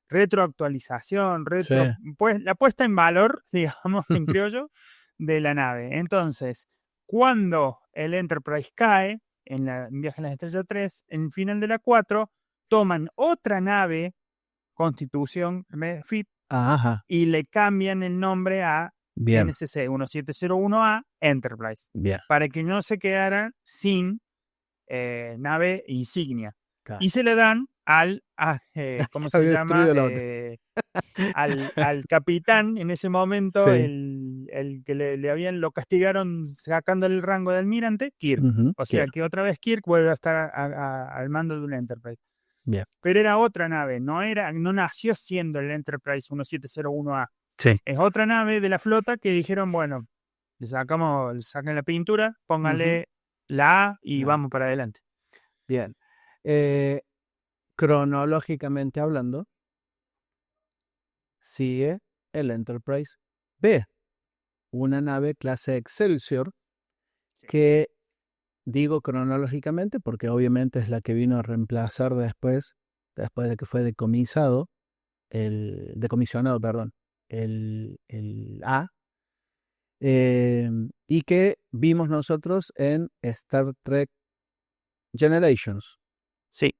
Retroactualización, Sí. pues, la puesta en valor, digamos, en criollo, de la nave. Entonces, cuando el Enterprise cae en Viaje a las Estrellas 3, en el final de la 4, toman otra nave, Constitución Refit, Ajá. y le cambian el nombre a Bien. NSC 1701A Enterprise, Bien. para que no se quedaran sin nave insignia. Claro. Y se le dan ¿cómo se Había llama? destruido la otra. Al capitán en ese momento, Sí. el que lo castigaron sacándole el rango de almirante, Kirk. O sea Kirk. que otra vez Kirk vuelve a estar al mando de una Enterprise. Bien. Pero era otra nave, no nació siendo el Enterprise 1701A. Sí. Es otra nave de la flota que dijeron, bueno, le sacan la pintura, pónganle la A y vamos para adelante. Bien. Cronológicamente hablando, sigue el Enterprise B, una nave clase Excelsior, que digo cronológicamente porque obviamente es la que vino a reemplazar después de que fue decomisionado, el A, y que vimos nosotros en Star Trek Generations. Sí.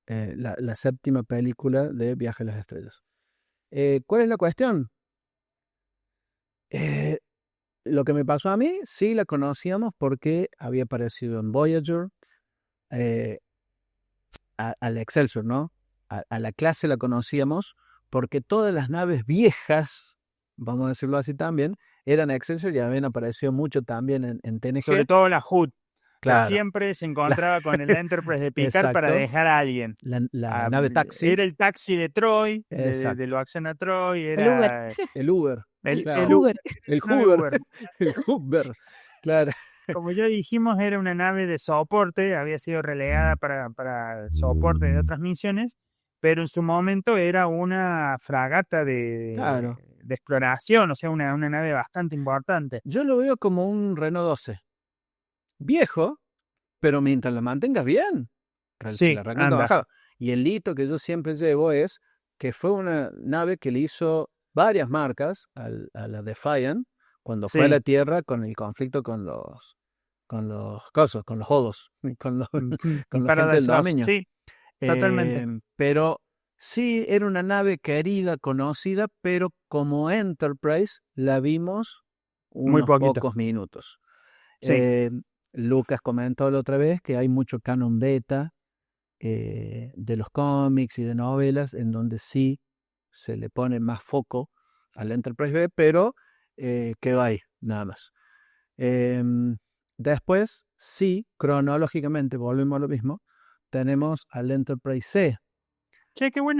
La séptima película de Viaje a las Estrellas. ¿Cuál es la cuestión? Lo que me pasó a mí, sí la conocíamos porque había aparecido en Voyager, al Excelsior, ¿no? A la clase la conocíamos porque todas las naves viejas, vamos a decirlo así también, eran Excelsior y habían aparecido mucho también en TNG. Sobre todo la HUD. que Claro. siempre se encontraba con el Enterprise de Picard para Exacto. dejar a alguien. La nave taxi. Era el taxi de Troy, de Exacto. lo Axana Troy, El Uber. era El Uber. el Claro. Uber. El nave Hoover. Uber. El Hoover. Claro. Como ya dijimos, era una nave de soporte, había sido relegada para soporte de otras misiones, pero en su momento era una fragata Claro. de exploración, o sea, una nave bastante importante. Yo lo veo como un Renault 12. Viejo, pero mientras lo mantengas bien, se Sí, la recontra anda. bajaba. Y el hito que yo siempre llevo es que fue una nave que le hizo varias marcas a la Defiant cuando fue a Sí. la Tierra con el conflicto con los cosos, con los jodos, con la gente Paradise del Lost, dominio. sí, totalmente. Pero sí era una nave querida, conocida, pero como Enterprise la vimos Muy unos poquito. pocos minutos. Sí. Lucas comentó la otra vez que hay mucho canon beta de los cómics y de novelas en donde sí se le pone más foco al Enterprise B, pero quedó ahí, nada más. Después, sí, cronológicamente, volvemos a lo mismo, tenemos al Enterprise C. Che, qué buen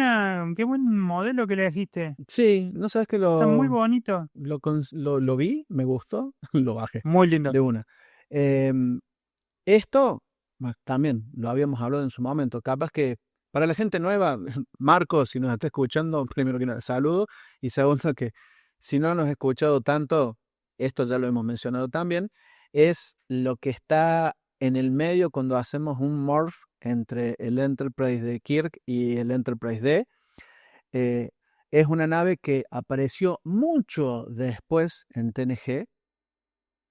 modelo que le dijiste. Sí, no sabes que Está muy bonito. lo vi, me gustó, lo bajé Muy lindo. de una. Esto también lo habíamos hablado en su momento. Capaz que para la gente nueva, Marco, si nos está escuchando, primero que nada, saludo. Y segundo, que si no nos ha escuchado tanto, esto ya lo hemos mencionado también, es lo que está en el medio cuando hacemos un morph entre el Enterprise de Kirk y el Enterprise D. Es una nave que apareció mucho después en TNG,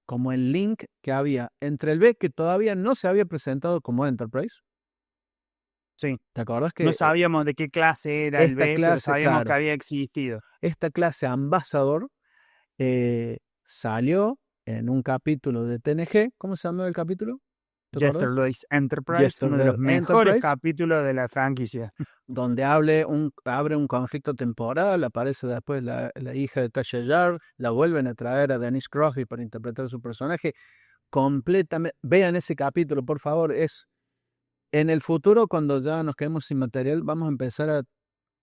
como el link que había entre el B, que todavía no se había presentado como Enterprise. Sí. ¿Te acuerdas que No sabíamos de qué clase era el esta B, pero clase, sabíamos que claro, había existido. esta clase Ambassador salió en un capítulo de TNG? ¿Cómo se llama el capítulo? ¿Te acuerdas? Yesterday's Enterprise, uno de los Yesterday mejores Enterprise, capítulos de la franquicia. donde abre un conflicto temporal, aparece después la hija de Tasha Yar, la vuelven a traer a Denise Crosby para interpretar su personaje completamente. Vean ese capítulo, por favor. Es en el futuro, cuando ya nos quedemos sin material, vamos a empezar a...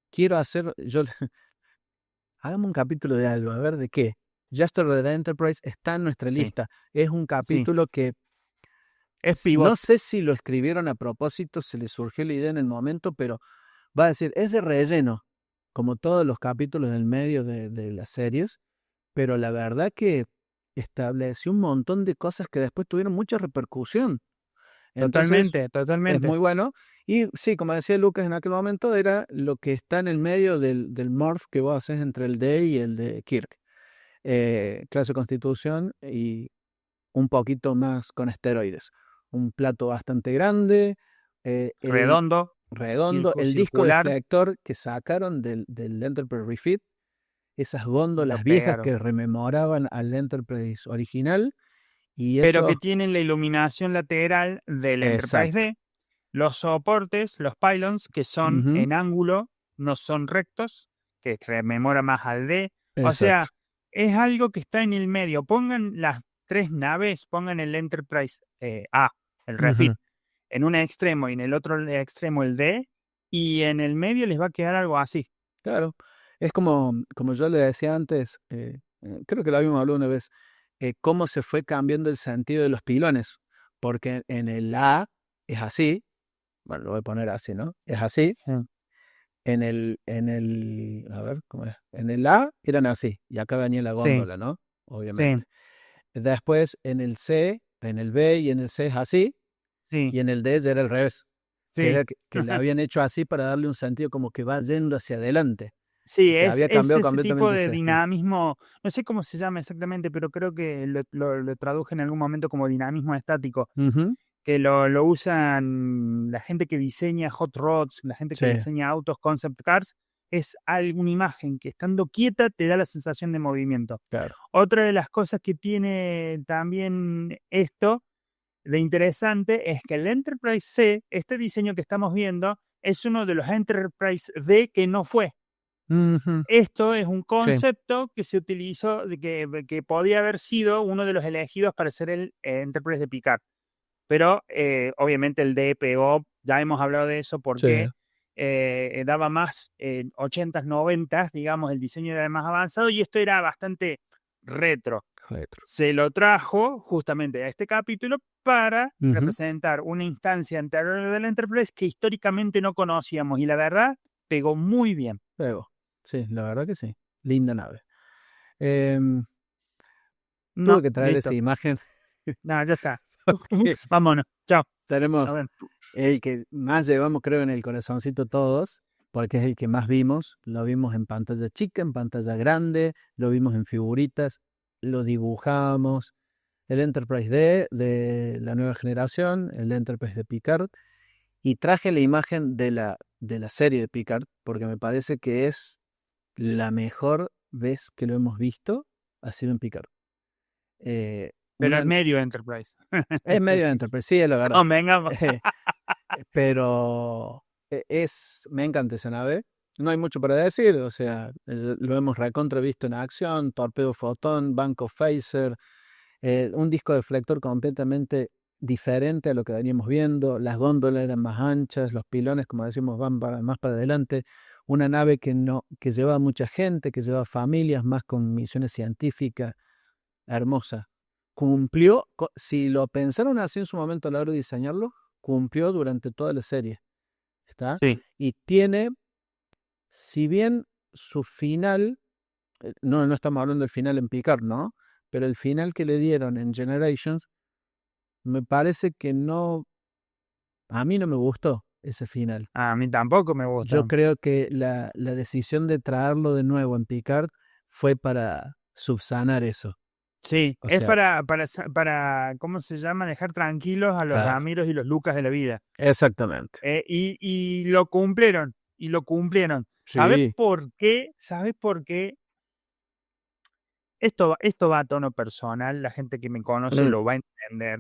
Quiero hacer... Hagamos un capítulo de algo, a ver de qué. Yesterday Enterprise está en nuestra Sí. lista. Es un capítulo que Es pivot. no sé si lo escribieron a propósito, se les surgió la idea en el momento, pero va a decir, es de relleno, como todos los capítulos del medio de las series, pero la verdad que estableció un montón de cosas que después tuvieron mucha repercusión. Entonces, Totalmente. es muy bueno. Y sí, como decía Lucas en aquel momento, era lo que está en el medio del morph que vos haces entre el D y el de Kirk. Clase Constitución y un poquito más con esteroides. Un plato bastante grande, Redondo. el disco circular. deflector que sacaron del Enterprise Refit, esas góndolas Lo viejas pegaron. que rememoraban al Enterprise original. Y Pero eso, que tienen la iluminación lateral del Enterprise exacto. D. Los soportes, los pylons, que son Ujú, en ángulo, no son rectos, que rememora más al D. O sea, exacto. es algo que está en el medio. Pongan las tres naves, pongan el Enterprise A, el Refit, Ujú, en un extremo y en el otro extremo el D, y en el medio les va a quedar algo así. claro. Es como yo le decía antes, creo que lo habíamos hablado una vez, cómo se fue cambiando el sentido de los pilones. Porque en el A es así, bueno, lo voy a poner así, ¿no? Es así. A ver, ¿cómo es? En el A eran así, y acá venía la Sí, góndola, ¿no? sí, Obviamente. Después en el C, en el B y en el C es así, sí, y en el D ya era al revés, que sí. era que le habían hecho así para darle un sentido como que va yendo hacia adelante. Sí, Se es había cambiado ese tipo completamente de ese estilo. dinamismo, no sé cómo se llama exactamente, pero creo que lo traduje en algún momento como dinamismo estático, Ujú, que lo usan la gente que diseña hot rods, la gente que sí, diseña autos, concept cars, es alguna imagen que estando quieta te da la sensación de movimiento. claro. Otra de las cosas que tiene también esto de interesante es que el Enterprise C, este diseño que estamos viendo, es uno de los Enterprise D que no fue. Ujú, Esto es un sí, concepto que se utilizó, que podía haber sido uno de los elegidos para ser el Enterprise de Picard, pero obviamente el D pegó, ya hemos hablado de eso, porque daba más 80s, 90s, digamos, el diseño era más avanzado y esto era bastante retro. Se lo trajo justamente a este capítulo para representar una instancia anterior del Enterprise que históricamente no conocíamos y la verdad pegó muy bien. Pegó. Sí, la verdad que sí. Linda nave. Tuve No, que traer listo. esa imagen. No, ya está. porque Vámonos. Chao. tenemos A ver. el que más llevamos, creo, en el corazoncito todos, porque es el que más vimos. Lo vimos en pantalla chica, en pantalla grande, lo vimos en figuritas, lo dibujamos. El Enterprise D de la nueva generación, el Enterprise de Picard. Y traje la imagen de la serie de Picard, porque me parece que es la mejor vez que lo hemos visto, ha sido en Picard. Pero es medio Enterprise. Es medio Enterprise, sí, es la verdad. Convengamos. Pero me encanta esa nave. No hay mucho para decir, o sea, lo hemos recontra visto en acción, torpedo fotón, banco phaser, un disco deflector completamente diferente a lo que veníamos viendo, las góndolas eran más anchas, los pilones, como decimos, van más para adelante, una nave que lleva mucha gente, que lleva familias, más con misiones científicas, hermosa. Cumplió, si lo pensaron así en su momento a la hora de diseñarlo, cumplió durante toda la serie. ¿Está? Sí. Y tiene, si bien su final, no estamos hablando del final en Picard, ¿no? Pero el final que le dieron en Generations, me parece que no, a mí no me gustó ese final. A mí tampoco me gusta. Yo creo que la decisión de traerlo de nuevo en Picard fue para subsanar eso. Sí, O es sea, para, ¿cómo se llama? Dejar tranquilos a los Claro. Ramiros y los Lucas de la vida. Exactamente. Y lo cumplieron, ¿Sabes Sí. por qué? ¿Sabes por qué? Esto va a tono personal, la gente que me conoce lo va a entender,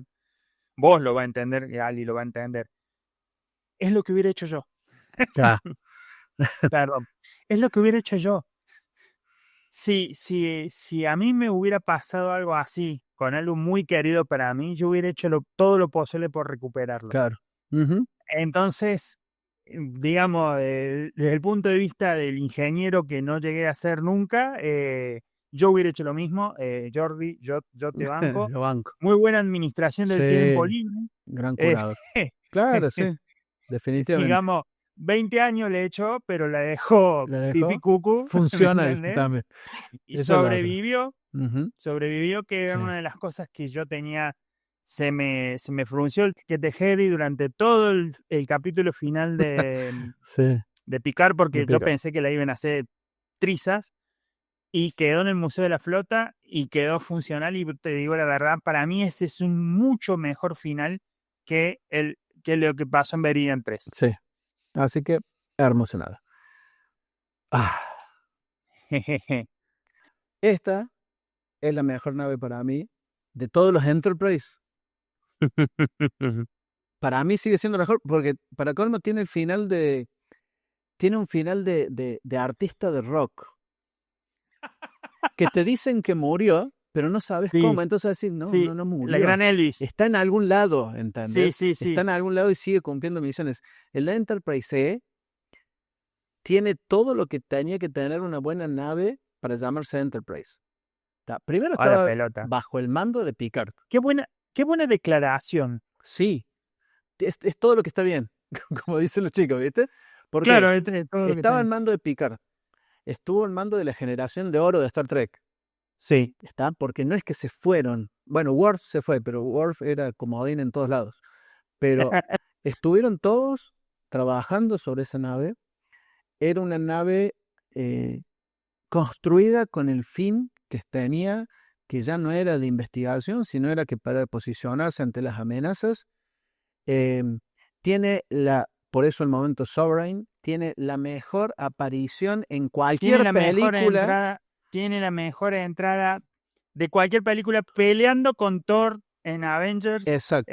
vos lo va a entender y Ali lo va a entender. Es lo que hubiera hecho yo. Ya. Perdón. Es lo que hubiera hecho yo. Si a mí me hubiera pasado algo así, con algo muy querido para mí, yo hubiera hecho todo lo posible por recuperarlo. Claro. Ujú. Entonces, digamos, desde el punto de vista del ingeniero que no llegué a ser nunca, yo hubiera hecho lo mismo. Jordi, yo te banco. Lo banco. Muy buena administración del Sí, tiempo libre. gran curador. Claro, sí, definitivamente. Digamos, 20 años le echó, pero la dejó La dejó pipí cucu. ¿me funcional entendés? también. Y Esa es la otra. sobrevivió, que era Sí. una de las cosas que yo tenía. Se me frunció el ticket de Hedy durante todo el capítulo final Sí, de Picard, porque de yo Picard. pensé que la iban a hacer trizas, y quedó en el Museo de la Flota y quedó funcional. Y te digo la verdad, para mí ese es un mucho mejor final que lo que pasó en Veridian 3. Sí. Así que, hermosa nada. Esta es la mejor nave para mí de todos los Enterprise. Para mí sigue siendo la mejor porque para colmo tiene un final de artista de rock. Que te dicen que murió, pero no sabes Sí, cómo. Entonces decís, sí, no murió. la gran Elvis. Está en algún lado, ¿entendés? Sí. Está en algún lado y sigue cumpliendo misiones. El Enterprise E tiene todo lo que tenía que tener una buena nave para llamarse Enterprise. Primero A la estaba pelota. bajo el mando de Picard. Qué buena declaración. Sí, es todo lo que está bien, como dicen los chicos, ¿viste? Porque Claro, todo lo que estaba está en mando de Picard. Estuvo en mando de la generación de oro de Star Trek. Sí. ¿Está? Porque no es que se fueron. Bueno, Worf se fue, pero Worf era comodín en todos lados. Pero estuvieron todos trabajando sobre esa nave. Era una nave construida con el fin que tenía, que ya no era de investigación, sino era que para posicionarse ante las amenazas. Tiene por eso el momento Sovereign, tiene la mejor aparición en cualquier película. Tiene la mejor entrada de cualquier película peleando con Thor en Avengers. Exacto.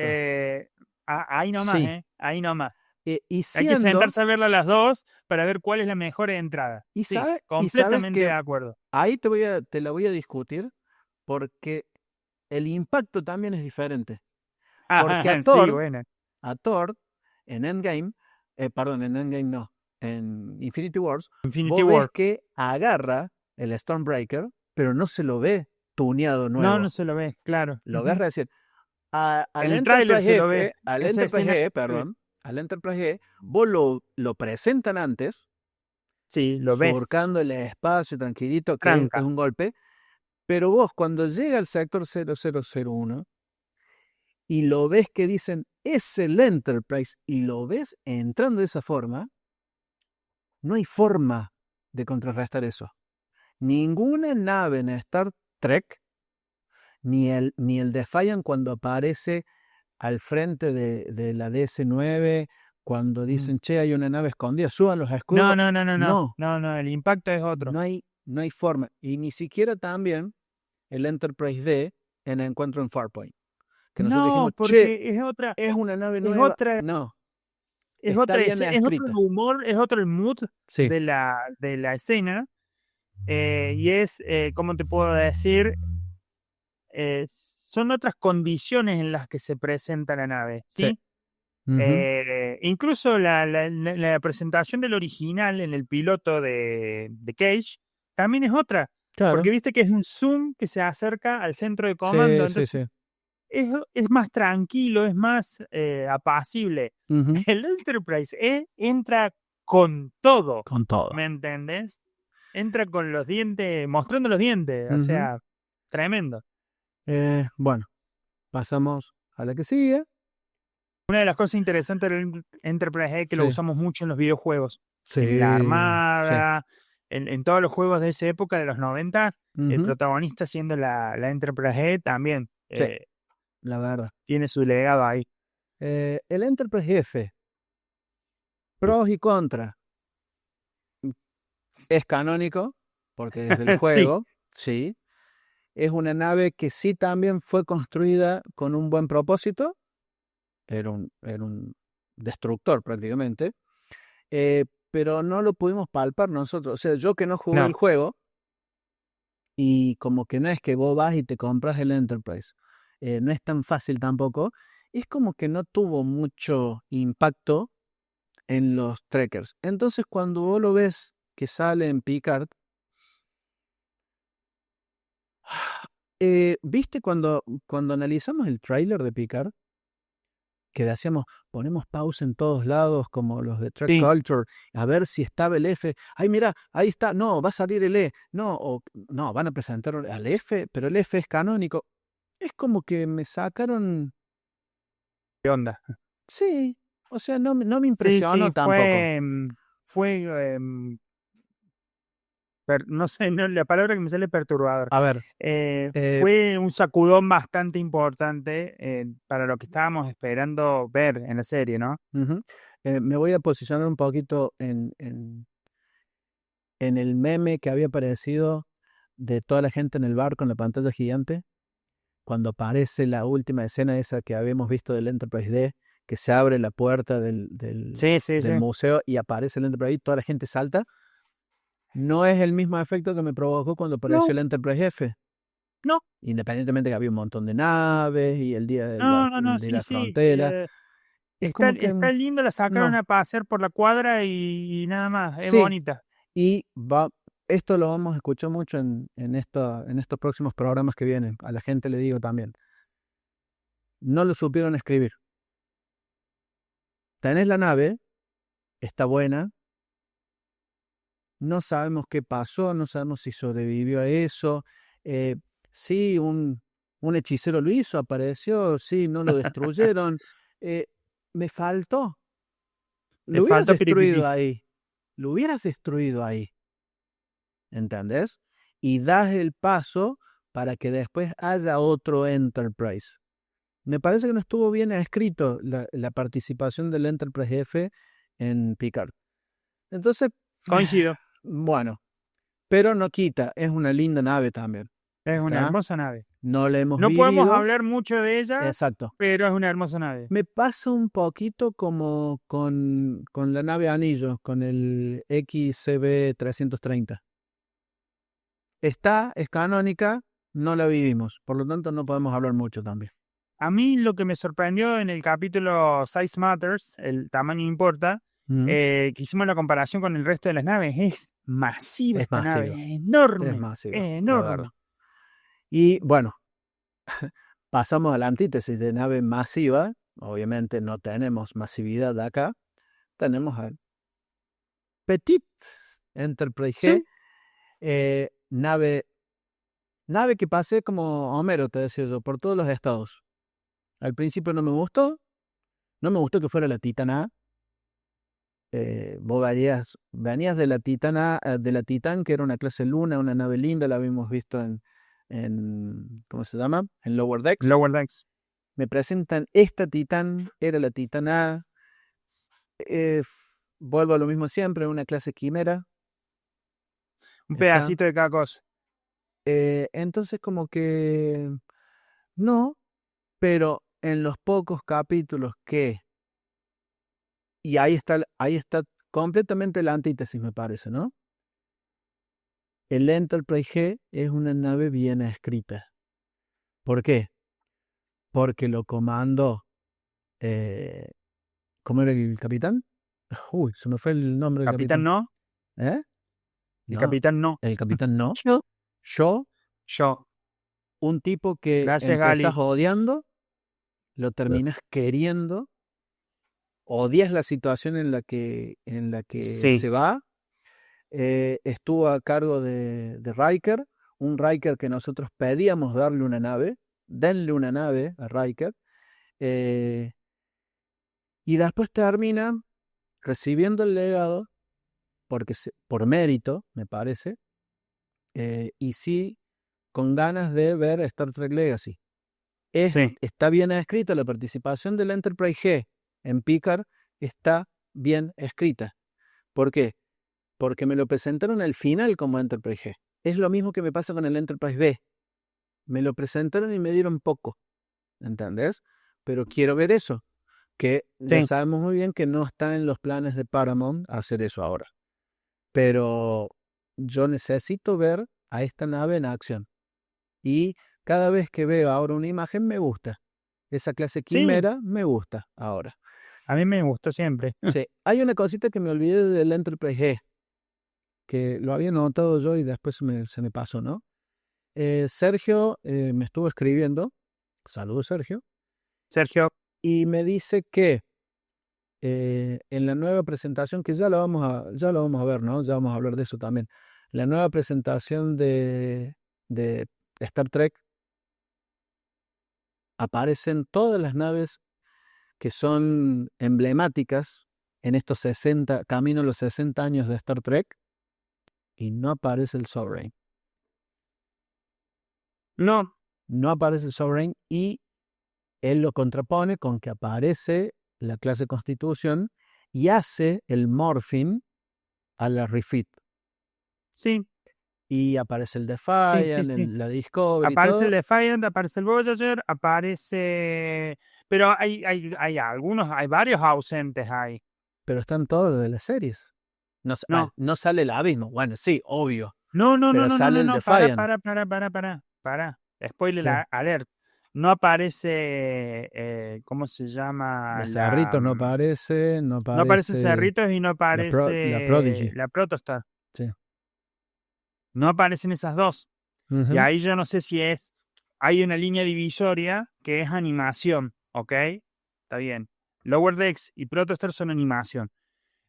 Ahí nomás, Sí. Ahí nomás. Y Hay que sentarse a verla las dos para ver cuál es la mejor entrada. Y Sí, sabes completamente que de acuerdo. ahí te la voy a discutir porque el impacto también es diferente. Porque a Sí, Thor, bueno. en Endgame, en Endgame no, en Infinity Wars, Infinity vos ves War. que agarra el Stormbreaker, pero no se lo ve tuneado No, nuevo. no se lo ve, claro. Lo ves recién. En el tráiler se lo ve. Al Esa escena. Enterprise E, perdón, al Enterprise E, vos lo presentan antes, Sí, lo ves. surcando el espacio tranquilito, que es Tranca. un golpe, pero vos cuando llega al sector 0001 y lo ves que dicen es el Enterprise y lo ves entrando de esa forma, no hay forma de contrarrestar eso. Ninguna nave en Star Trek, ni el Defiant cuando aparece al frente de la DS9, cuando dicen, che, hay una nave escondida, suban los escudos. No, el impacto es otro. No hay forma. Y ni siquiera también el Enterprise D en Encuentro en Farpoint. Que nosotros dijimos, che, porque es otra, es una nave es nueva. otra, No, es está otra, bien es otro el escrita. humor, es otro el mood Sí. de la escena. Y es, ¿cómo te puedo decir? Son otras condiciones en las que se presenta la nave, ¿sí? Sí. Ujú. Incluso la presentación del original en el piloto de Cage también es otra. Claro. Porque viste que es un zoom que se acerca al centro de Sí, comando. sí, Entonces sí. es más tranquilo, es más apacible. Ujú. El Enterprise entra con todo, Con todo. ¿me entendés? Entra con los dientes, mostrando los dientes, o Ujú. sea, tremendo. Bueno, pasamos a la que sigue. Una de las cosas interesantes del Enterprise es que lo Sí. usamos mucho en los videojuegos, Sí. en la Sí. Armada, en todos los juegos de esa época de los 90, el Ujú. protagonista siendo la Enterprise también Sí. La verdad. tiene su legado ahí. El Enterprise F. Pros y contras. Es canónico, porque desde el Sí, juego, sí. Es una nave que sí también fue construida con un buen propósito. Era un destructor prácticamente. Pero no lo pudimos palpar nosotros. O sea, yo que no jugué el no, juego, y como que no es que vos vas y te compras el Enterprise. No es tan fácil tampoco. Es como que no tuvo mucho impacto en los trekkers. Entonces, cuando vos lo ves que sale en Picard, ¿viste cuando analizamos el tráiler de Picard? Que decíamos, ponemos pausa en todos lados, como los de Trek sí, Culture, a ver si estaba el F. Ay, mira, ahí está. No, va a salir el E. No, no, van a presentar al F, pero el F es canónico. Es como que me sacaron. ¿qué onda? Sí, o sea, no me Sí, impresionó tampoco. fue, no sé, la palabra que me sale es perturbador. A ver, Fue un sacudón bastante importante para lo que estábamos esperando ver en la serie, ¿no? ujú. Me voy a posicionar un poquito en el meme que había aparecido de toda la gente en el bar con la pantalla gigante, cuando aparece la última escena esa que habíamos visto del Enterprise D, que se abre la puerta del Sí. museo y aparece el Enterprise y toda la gente salta. No es el mismo efecto que me provocó cuando apareció No, el Enterprise F. no, Independientemente que había un montón de naves y el día no, de sí, la sí. frontera. Es como que Está lindo, la sacaron no. a pasear por la cuadra y nada más, es Sí, bonita. y esto lo vamos a escuchar mucho en estos próximos programas que vienen. A la gente le digo también. No lo supieron escribir. Tenés la nave, está buena. No sabemos qué pasó, no sabemos si sobrevivió a eso. Sí, un hechicero lo hizo, apareció, sí, no lo destruyeron. Me faltó. Le Lo hubieras faltó destruido piripipí. ahí. Lo hubieras destruido ahí. ¿Entendés? Y das el paso para que después haya otro Enterprise. Me parece que no estuvo bien escrito la participación del Enterprise F en Picard. Entonces, Coincido, bueno, pero no quita, es una linda nave también. es una ¿Está? hermosa nave. No la hemos No podemos vivido. hablar mucho de ella, Exacto. pero es una hermosa nave. Me pasa un poquito como con la nave Anillo, con el XCB-330. Es canónica, no la vivimos, por lo tanto no podemos hablar mucho también. A mí lo que me sorprendió en el capítulo Size Matters, el tamaño importa, que hicimos la comparación con el resto de las naves, es masiva Es esta nave, masiva. es enorme, Es masiva, es la enorme. verdad. Y bueno, pasamos a la antítesis de nave masiva. Obviamente no tenemos masividad acá. Tenemos al Petit Enterprise G, nave que pasé como Homero, te decía yo, por todos los estados. Al principio no me gustó que fuera la Titan A. Vos venías de la Titan A, de la Titan, que era una clase Luna, una nave linda, la habíamos visto en ¿cómo se llama? En Lower Decks. Lower Decks. Me presentan esta Titan, era la Titan A. Vuelvo a lo mismo siempre, una clase quimera. Un Está. pedacito de cada cosa. Entonces como que no, pero en los pocos capítulos y ahí está completamente la antítesis, me parece, ¿no? El Enterprise G es una nave bien escrita. ¿Por qué? Porque lo comandó, ¿cómo era el capitán? Uy, se me fue el nombre del Capitán capitán. no, ¿Eh? el No, capitán no. el capitán no. Yo. Yo, un tipo que Gracias, Gali. empezás odiando, lo terminas queriendo, odias la situación en la que Sí. se va. Estuvo a cargo de Riker, un Riker que nosotros pedíamos darle una nave, denle una nave a Riker, y después termina recibiendo el legado, por mérito, me parece, y sí, con ganas de ver Star Trek Legacy. Sí. Está bien escrita la participación del Enterprise G en Picard, está bien escrita. ¿Por qué? Porque me lo presentaron al final como Enterprise G. Es lo mismo que me pasa con el Enterprise B. Me lo presentaron y me dieron poco, ¿entendés? Pero quiero ver eso, que ya Sí. sabemos muy bien que no está en los planes de Paramount hacer eso ahora. Pero yo necesito ver a esta nave en acción. Y cada vez que veo ahora una imagen me gusta. Esa clase quimera me gusta ahora. A mí me gustó siempre. Sí, hay una cosita que me olvidé del Enterprise G, que lo había notado yo y después se me pasó, ¿no? Sergio me estuvo escribiendo, saludos Sergio, y me dice que en la nueva presentación, que ya lo vamos a ver, ¿no? Ya vamos a hablar de eso también. La nueva presentación de Star Trek, aparecen todas las naves que son emblemáticas en estos camino a los 60 años de Star Trek, y no aparece el Sovereign. No. No aparece el Sovereign, y él lo contrapone con que aparece la clase Constitución y hace el morphing a la Refit. Sí. Y aparece el Defiant, Sí. la Discovery. Aparece todo. el Defiant, aparece el Voyager, aparece... Pero hay algunos, hay varios ausentes ahí. Pero están todos los de las series. No. No sale el Abismo. Bueno, sí, obvio. No. Pero sale el Defiant. Para. Spoiler alert. No aparece, ¿cómo se llama? Los Cerritos no aparece. No aparece Cerritos y no aparece la Prodigy. la Protostar. Sí. No aparecen esas dos. Uh-huh. Y ahí yo no sé si hay una línea divisoria que es animación, ¿ok? Está bien. Lower Decks y Protostar son animación.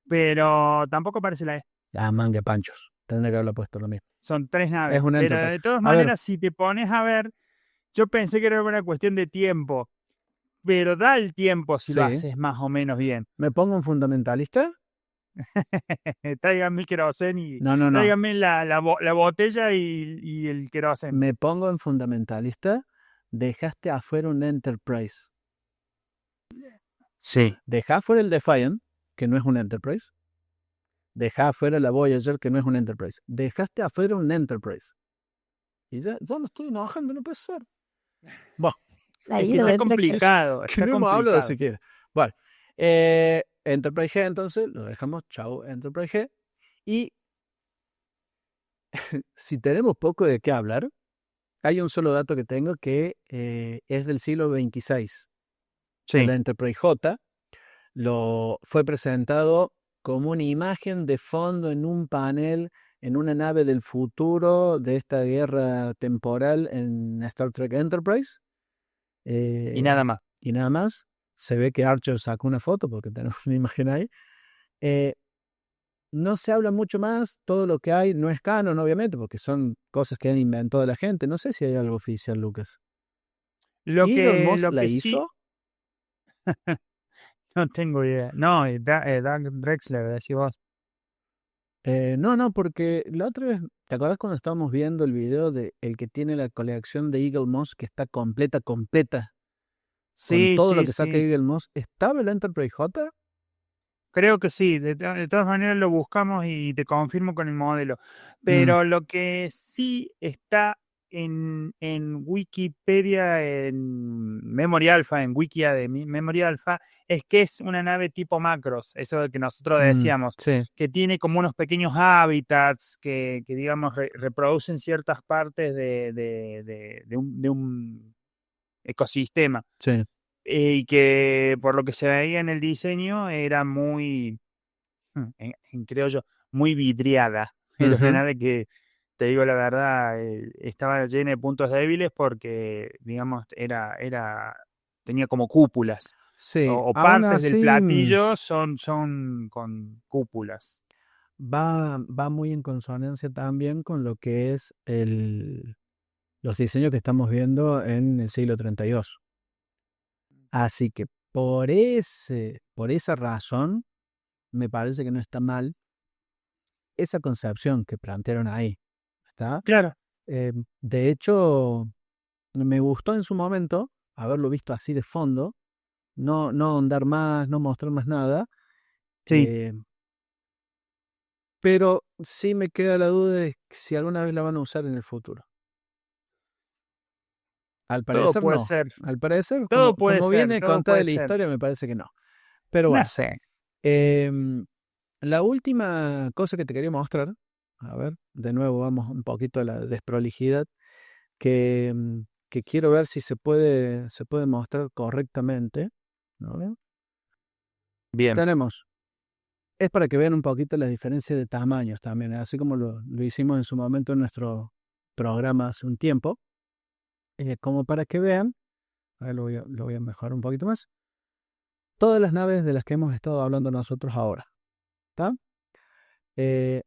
Pero tampoco aparece la E. Manga panchos. Tendría que haberlo puesto lo mismo. Son 3 naves. Es un pero Enterprise. de todas maneras, si te pones a ver, yo pensé que era una cuestión de tiempo. Pero da el tiempo si lo haces más o menos bien. ¿Me pongo un fundamentalista? Tráiganme el queroseno y No. tráiganme la botella y el queroseno. Me pongo en fundamentalista. Dejaste afuera un Enterprise. Sí. Dejá afuera el Defiant, que no es un Enterprise. Dejá afuera la Voyager, que no es un Enterprise. Dejaste afuera un Enterprise. Y ya me estoy enojando, no puede ser. Bueno, es que está complicado. Que no hemos hablado siquiera. Bueno, Enterprise G, entonces lo dejamos. Chao, Enterprise G. Y si tenemos poco de qué hablar, hay un solo dato que tengo que es del siglo XXVI. Sí. El Enterprise J fue presentado como una imagen de fondo en un panel en una nave del futuro de esta guerra temporal en Star Trek Enterprise. Y nada más. Y nada más. Se ve que Archer sacó una foto porque tenemos una imagen ahí. No se habla mucho más, todo lo que hay no es canon, obviamente, porque son cosas que han inventado la gente. No sé si hay algo oficial, Lucas. Lo ¿Eagle que, Moss lo la que sí, hizo? no tengo idea. No, Doug Drexler, decís vos. No, porque la otra vez, ¿te acuerdas cuando estábamos viendo el video de el que tiene la colección de Eagle Moss que está completa, con Sí, todo lo sí, que saca sí. Eagle Moss? ¿Estaba el Enterprise J? Creo que sí. De todas maneras lo buscamos y te confirmo con el modelo. Mm, Pero lo que sí está en Wikipedia, en Memory Alpha, en Wikia de Memory Alpha, es que es una nave tipo Macros, eso que nosotros decíamos, sí, que tiene como unos pequeños hábitats que digamos, reproducen ciertas partes de un ecosistema. sí. Y que por lo que se veía en el diseño era muy, creo yo, muy vidriada. Era una Ujú. nave que, te digo la verdad, estaba llena de puntos débiles porque, digamos, tenía como cúpulas. Sí, O aún partes del así platillo son con cúpulas. va muy en consonancia también con lo que es los diseños que estamos viendo en el siglo 32. Así que por esa razón, me parece que no está mal esa concepción que plantearon ahí, ¿está? Claro. De hecho, me gustó en su momento haberlo visto así de fondo, no ahondar más, no mostrar más nada, Sí, eh, pero sí me queda la duda de si alguna vez la van a usar en el futuro. Al todo parecer puede no. ser. Al parecer, Todo puede como ser, viene todo contada puede la ser. historia, me parece que no. Pero No bueno, sé. la última cosa que te quería mostrar, a ver, de nuevo vamos un poquito a la desprolijidad, que quiero ver si se puede mostrar correctamente, ¿no? Bien. Tenemos, es para que vean un poquito las diferencias de tamaños también, así como lo hicimos en su momento en nuestro programa hace un tiempo, como para que vean, a ver, lo voy a mejorar un poquito más, todas las naves de las que hemos estado hablando nosotros ahora, ¿está? Eh,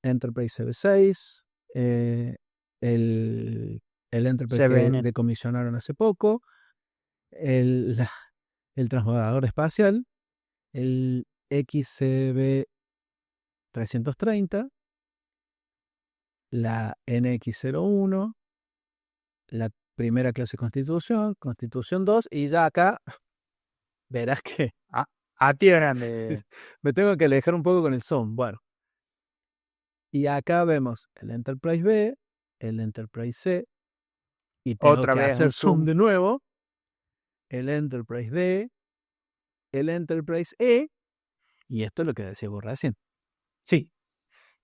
Enterprise CB6, eh, el, el Enterprise Se que ven. decomisionaron hace poco, el transbordador espacial, el XCB 330, la NX-01, la primera clase Constitución, Constitución 2, y ya acá verás que A ti grande. me tengo que alejar un poco con el zoom. Bueno, y acá vemos el Enterprise B, el Enterprise C, y tengo Otra que vez hacer un zoom zoom. de nuevo, el Enterprise D, el Enterprise E, y esto es lo que decía vos recién. Sí,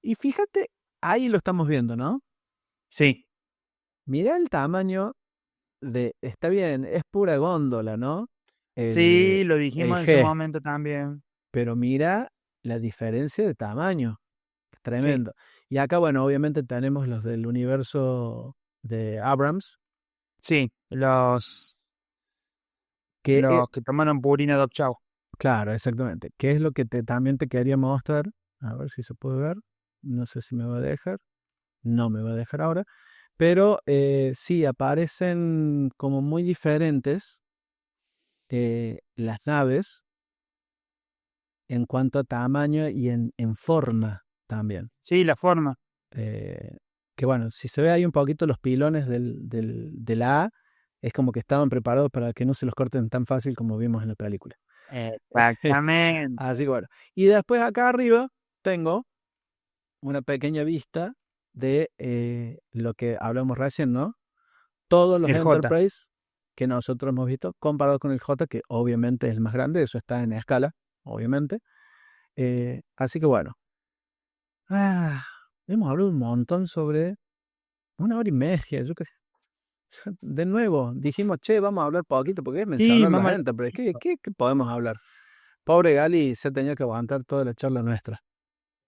Y fíjate, ahí lo estamos viendo, ¿no? sí. Mira el tamaño está bien, es pura góndola, ¿no? Sí, lo El dijimos en su G, momento también. pero mira la diferencia de tamaño, es Sí, tremendo. Y acá, bueno, obviamente tenemos los del universo de Abrams, sí. que, Los que tomaron purina Doc Chow. claro, exactamente, que es lo que también te quería mostrar, a ver si se puede ver, no sé si me va a dejar, no me va a dejar ahora, pero sí, aparecen como muy diferentes las naves en cuanto a tamaño y en forma también. Sí, la forma. Eh, que bueno, si se ve ahí un poquito los pilones de la A, es como que estaban preparados para que no se los corten tan fácil como vimos en la película. Exactamente. Así que bueno. Y después acá arriba tengo una pequeña vista de lo que hablamos recién, ¿no? Todos los El J. Enterprise que nosotros hemos visto, comparado con el J, que obviamente es el más grande, eso está en escala, obviamente. Así que bueno, hemos hablado un montón sobre una hora y media, yo creo. De nuevo, dijimos, che, vamos a hablar poquito, porque es Sí, mencionar los vamos. Enterprise. ¿Qué podemos hablar? Pobre Gali se ha tenido que aguantar toda la charla nuestra.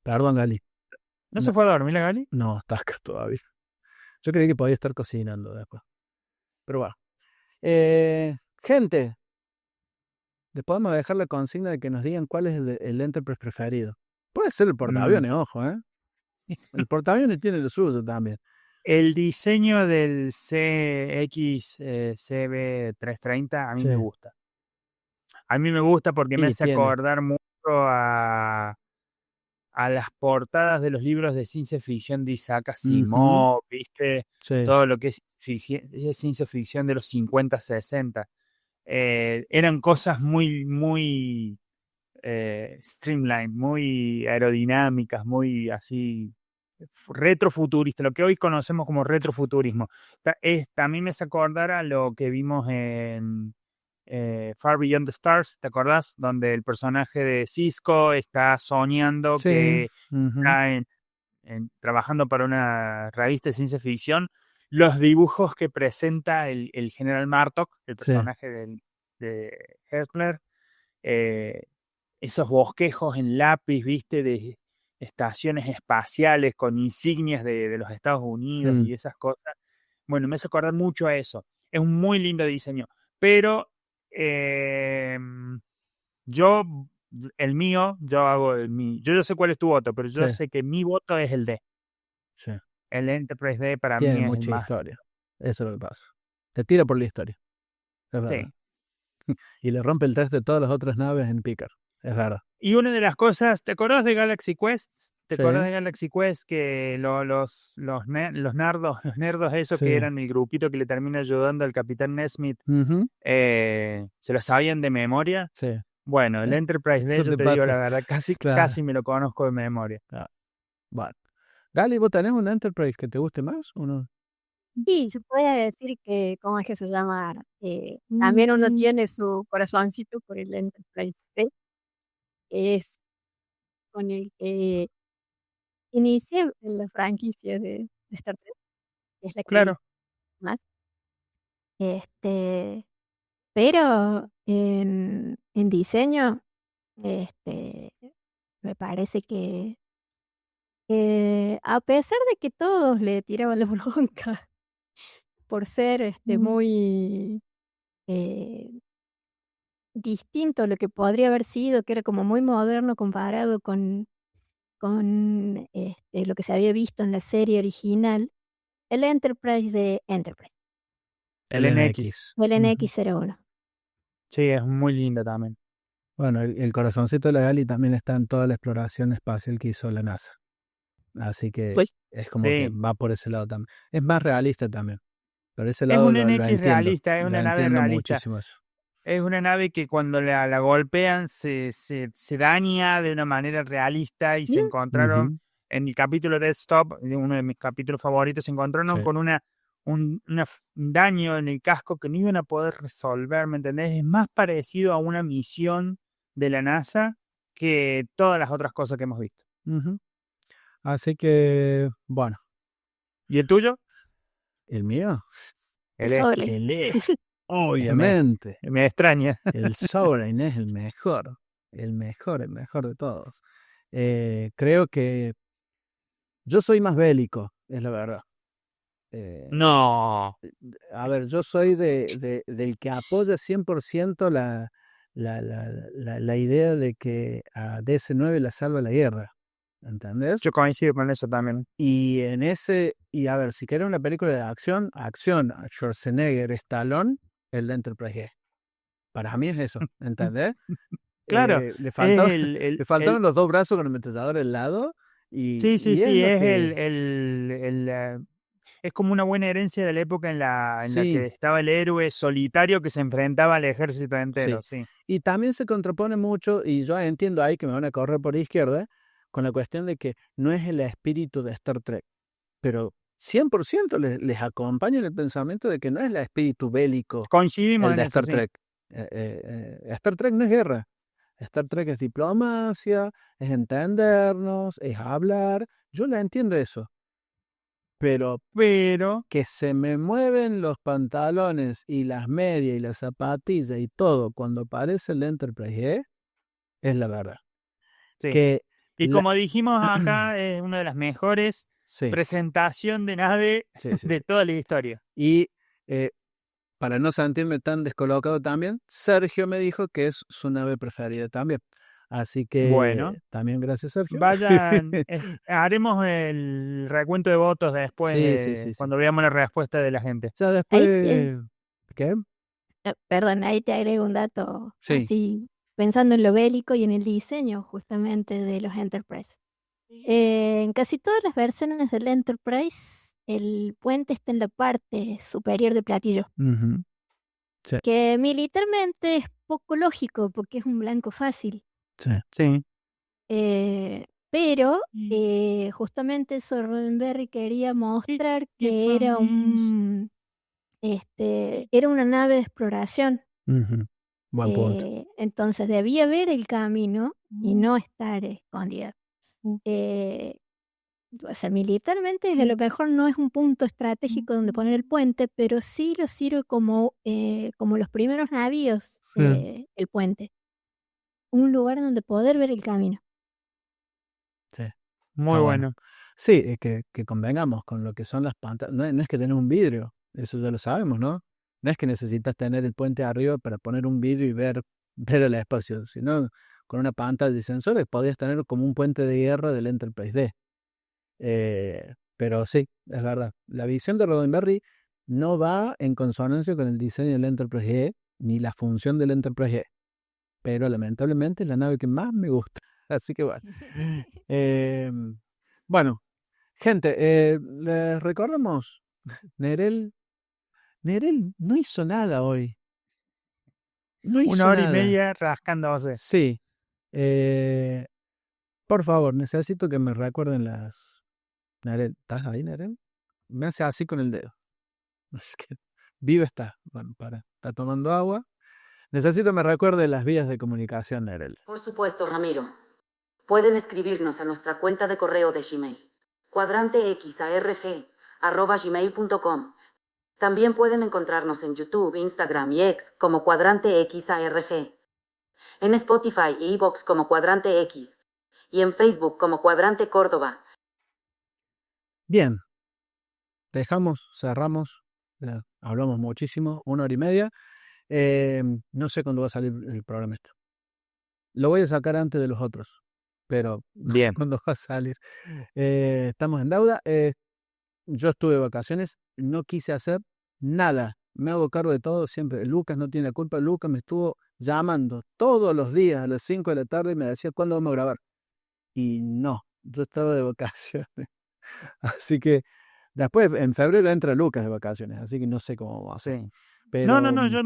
Perdón, Gali. ¿No No, se fue a dormir la Gali? no, está acá todavía. Yo creí que podía estar cocinando después. Pero bueno. Gente, le podemos dejar la consigna de que nos digan cuál es el Enterprise preferido. Puede ser el portaaviones, ojo, ¿eh? El portaaviones tiene lo suyo también. El diseño del CX CB330 a mí me Sí. gusta. A mí me gusta porque me Y hace tiene. acordar mucho a las portadas de los libros de ciencia ficción de Isaac Asimov, ¿viste? Sí. Todo lo que es ciencia ficción de los 50, 60. Eran cosas muy, muy streamlined, muy aerodinámicas, muy así retrofuturista, lo que hoy conocemos como retrofuturismo. También me hace acordar a lo que vimos en Far Beyond the Stars, ¿te acordás? Donde el personaje de Cisco está soñando Sí. que Ujú. está trabajando para una revista de ciencia ficción. Los dibujos que presenta el general Martok, el Sí. personaje de Hertzler, esos bosquejos en lápiz, viste, de estaciones espaciales con insignias de los Estados Unidos y esas cosas. Bueno, me hace acordar mucho a eso. Es un muy lindo diseño. Pero yo hago el mío. Yo sé cuál es tu voto, pero yo Sí. sé que mi voto es el D. Sí. El Enterprise D para Tiene mí es el mucha más. historia. Eso es lo que pasa. Te tira por la historia. Es verdad. Sí. Y le rompe el test de todas las otras naves en Picard. Es verdad. Y una de las cosas, ¿te acordás de Galaxy Quest? ¿Te Sí. acordás de Galaxy Quest que los nerdos esos Sí. que eran el grupito que le termina ayudando al Capitán Nesmith, Ujú. se lo sabían de memoria? Sí. Bueno, el Enterprise D, Eso yo te te digo pasa. la verdad, casi Claro. me lo conozco de memoria. Bueno. Gali, ¿vos tenés un Enterprise que te guste más? ¿Uno? Sí, se puede decir que, ¿cómo es que se llama? También uno tiene su corazoncito por el Enterprise D. Es con el que inicié en la franquicia de Star Trek, que es la que Claro. más. Pero en diseño, me parece que a pesar de que todos le tiraban la bronca por ser muy distinto a lo que podría haber sido, que era como muy moderno comparado con lo que se había visto en la serie original, el Enterprise de Enterprise, El NX. o el Ujú. NX-01. Sí, es muy linda también. Bueno, el corazoncito de la Gali también está en toda la exploración espacial que hizo la NASA. Así que Pues, es como que Sí. va por ese lado también. Es más realista también. Por ese Es lado un lo NX entiendo. realista, es Lo una nave entiendo realista. muchísimo eso. Es una nave que cuando la golpean se daña de una manera realista y se encontraron Ujú. en el capítulo de Stop, uno de mis capítulos favoritos, se encontraron Sí. con un daño en el casco que no iban a poder resolver, ¿me entendés? Es más parecido a una misión de la NASA que todas las otras cosas que hemos visto. Ujú. Así que, bueno, ¿Y el tuyo? el mío, El E. Sobre. el E, obviamente. Me extraña. El Sovereign es el mejor de todos. Creo que yo soy más bélico, es la verdad. No. A ver, yo soy del que apoya 100% la idea de que a DC-9 la salva la guerra, ¿entendés? Yo coincido con eso también. Y a ver, si quieres una película de acción, Schwarzenegger, Stallone, el de Enterprise G. Para mí es eso, ¿entendés? Claro, Le es faltaban, el le faltaban los dos brazos con el ametrallador al lado sí, y es lo es que... es como una buena herencia de la época en la que Sí, estaba el héroe solitario que se enfrentaba al ejército entero, sí. y también se contrapone mucho, y yo entiendo ahí que me van a correr por izquierda, con la cuestión de que no es el espíritu de Star Trek, pero 100% les acompaña en el pensamiento de que no es el espíritu bélico Coincidimos el en de eso, Star sí. Trek. Star Trek no es guerra. Star Trek es diplomacia, es entendernos, es hablar. Yo la entiendo eso. pero Pero, que se me mueven los pantalones y las medias y las zapatillas y todo cuando aparece el Enterprise es la verdad. sí. Que Y la- como dijimos acá, es una de las mejores sí, presentación de nave sí, sí, de sí. toda la historia. Y para no sentirme tan descolocado también, Sergio me dijo que es su nave preferida también. Así Bueno, que también gracias, Sergio. vayan, haremos el recuento de votos después, Sí, sí, sí, sí. cuando veamos la respuesta de la gente. Ya Ahí, después, ¿qué? perdón, ahí te agrego un dato Sí. así, pensando en lo bélico y en el diseño justamente de los Enterprise. En casi todas las versiones del Enterprise, el puente está en la parte superior del platillo, Ujú. que militarmente es poco lógico porque es un blanco fácil. Sí. Sí. Pero justamente eso Roddenberry quería mostrar que era era una nave de exploración. Ujú. Buen punto. Entonces debía ver el camino y no estar escondida. O sea, militarmente a lo mejor no es un punto estratégico donde poner el puente, pero sí lo sirve como los primeros navíos, Sí. el puente. Un lugar donde poder ver el camino. Sí. Muy Está bueno. Sí, que convengamos con lo que son las pantallas. No es que tener un vidrio, eso ya lo sabemos, ¿no? No es que necesitas tener el puente arriba para poner un vidrio y ver el espacio, sino con una pantalla y sensores podías tener como un puente de guerra del Enterprise D. Pero sí, es verdad. La visión de Roddenberry no va en consonancia con el diseño del Enterprise E ni la función del Enterprise E. Pero lamentablemente es la nave que más me gusta. Así que bueno. Eh, bueno, gente, les recordamos, Nerel no hizo nada hoy. No Una hizo hora y nada. media rascándose. Sí. Por favor, necesito que me recuerden las... Nerel, ¿estás ahí, Nerel? Me hace así con el dedo. Es que vive está. Bueno, está tomando agua. Necesito que me recuerde las vías de comunicación, Nerel. Por supuesto, Ramiro. Pueden escribirnos a nuestra cuenta de correo de Gmail, cuadrantexarg@gmail.com. También pueden encontrarnos en YouTube, Instagram y X como Cuadrante XARG, en Spotify y iVoox como Cuadrante X, y en Facebook como Cuadrante Córdoba. Bien. Cerramos. Hablamos muchísimo, 1 hora y media. No sé cuándo va a salir el programa este. Lo voy a sacar antes de los otros, pero no sé Bien. cuándo va a salir. Estamos en deuda. Yo estuve de vacaciones, no quise hacer nada. Me hago cargo de todo siempre. Lucas no tiene la culpa. Lucas me estuvo llamando todos los días a las 5 de la tarde y me decía cuándo vamos a grabar. Y no, yo estaba de vacaciones. Así que después, en febrero entra Lucas de vacaciones, así que no sé cómo vamos a hacer. Sí. Pero, No, yo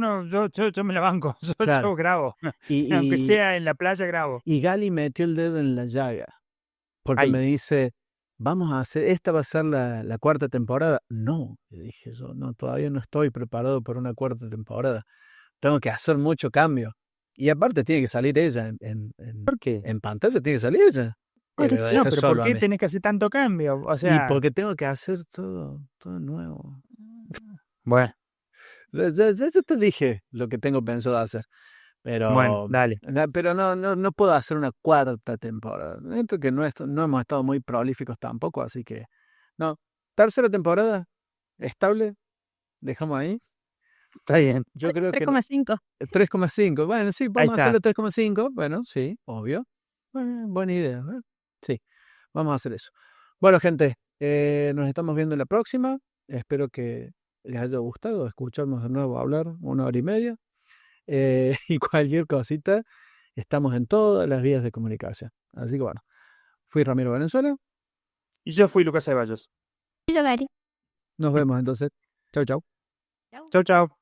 me la banco. claro. Yo grabo. Aunque Y, sea en la playa, grabo. y Gali metió el dedo en la llaga, porque Ay. me dice, vamos a hacer, esta va a ser la 4ª temporada. No, le dije yo, no, todavía no estoy preparado para una 4ª temporada. Tengo que hacer mucho cambio. Y aparte tiene que salir ella ¿Por qué? en pantalla, tiene que salir ella. ¿Por Me qué? va a No, dejar pero ¿por solo a qué mí. tenés que hacer tanto cambio? O Y sea, porque tengo que hacer todo nuevo. bueno, Ya te dije lo que tengo pensado hacer. bueno, dale. Pero no puedo hacer una 4ª temporada. Dentro que no hemos estado muy prolíficos tampoco, así que no. 3ª temporada, estable, dejamos ahí. Está bien. Yo creo que 3,5. 3,5. Bueno, sí, Ahí vamos a está. hacerle 3,5. Bueno, sí, obvio. Buena idea. Sí, vamos a hacer eso. Bueno, gente, nos estamos viendo en la próxima. Espero que les haya gustado escucharnos de nuevo hablar 1 hora y media. Y cualquier cosita, estamos en todas las vías de comunicación. Así que bueno, fui Ramiro Valenzuela. Y yo fui Lucas Ceballos. Y yo, Gary. Nos vemos entonces. Chau, chau. Chau, chau.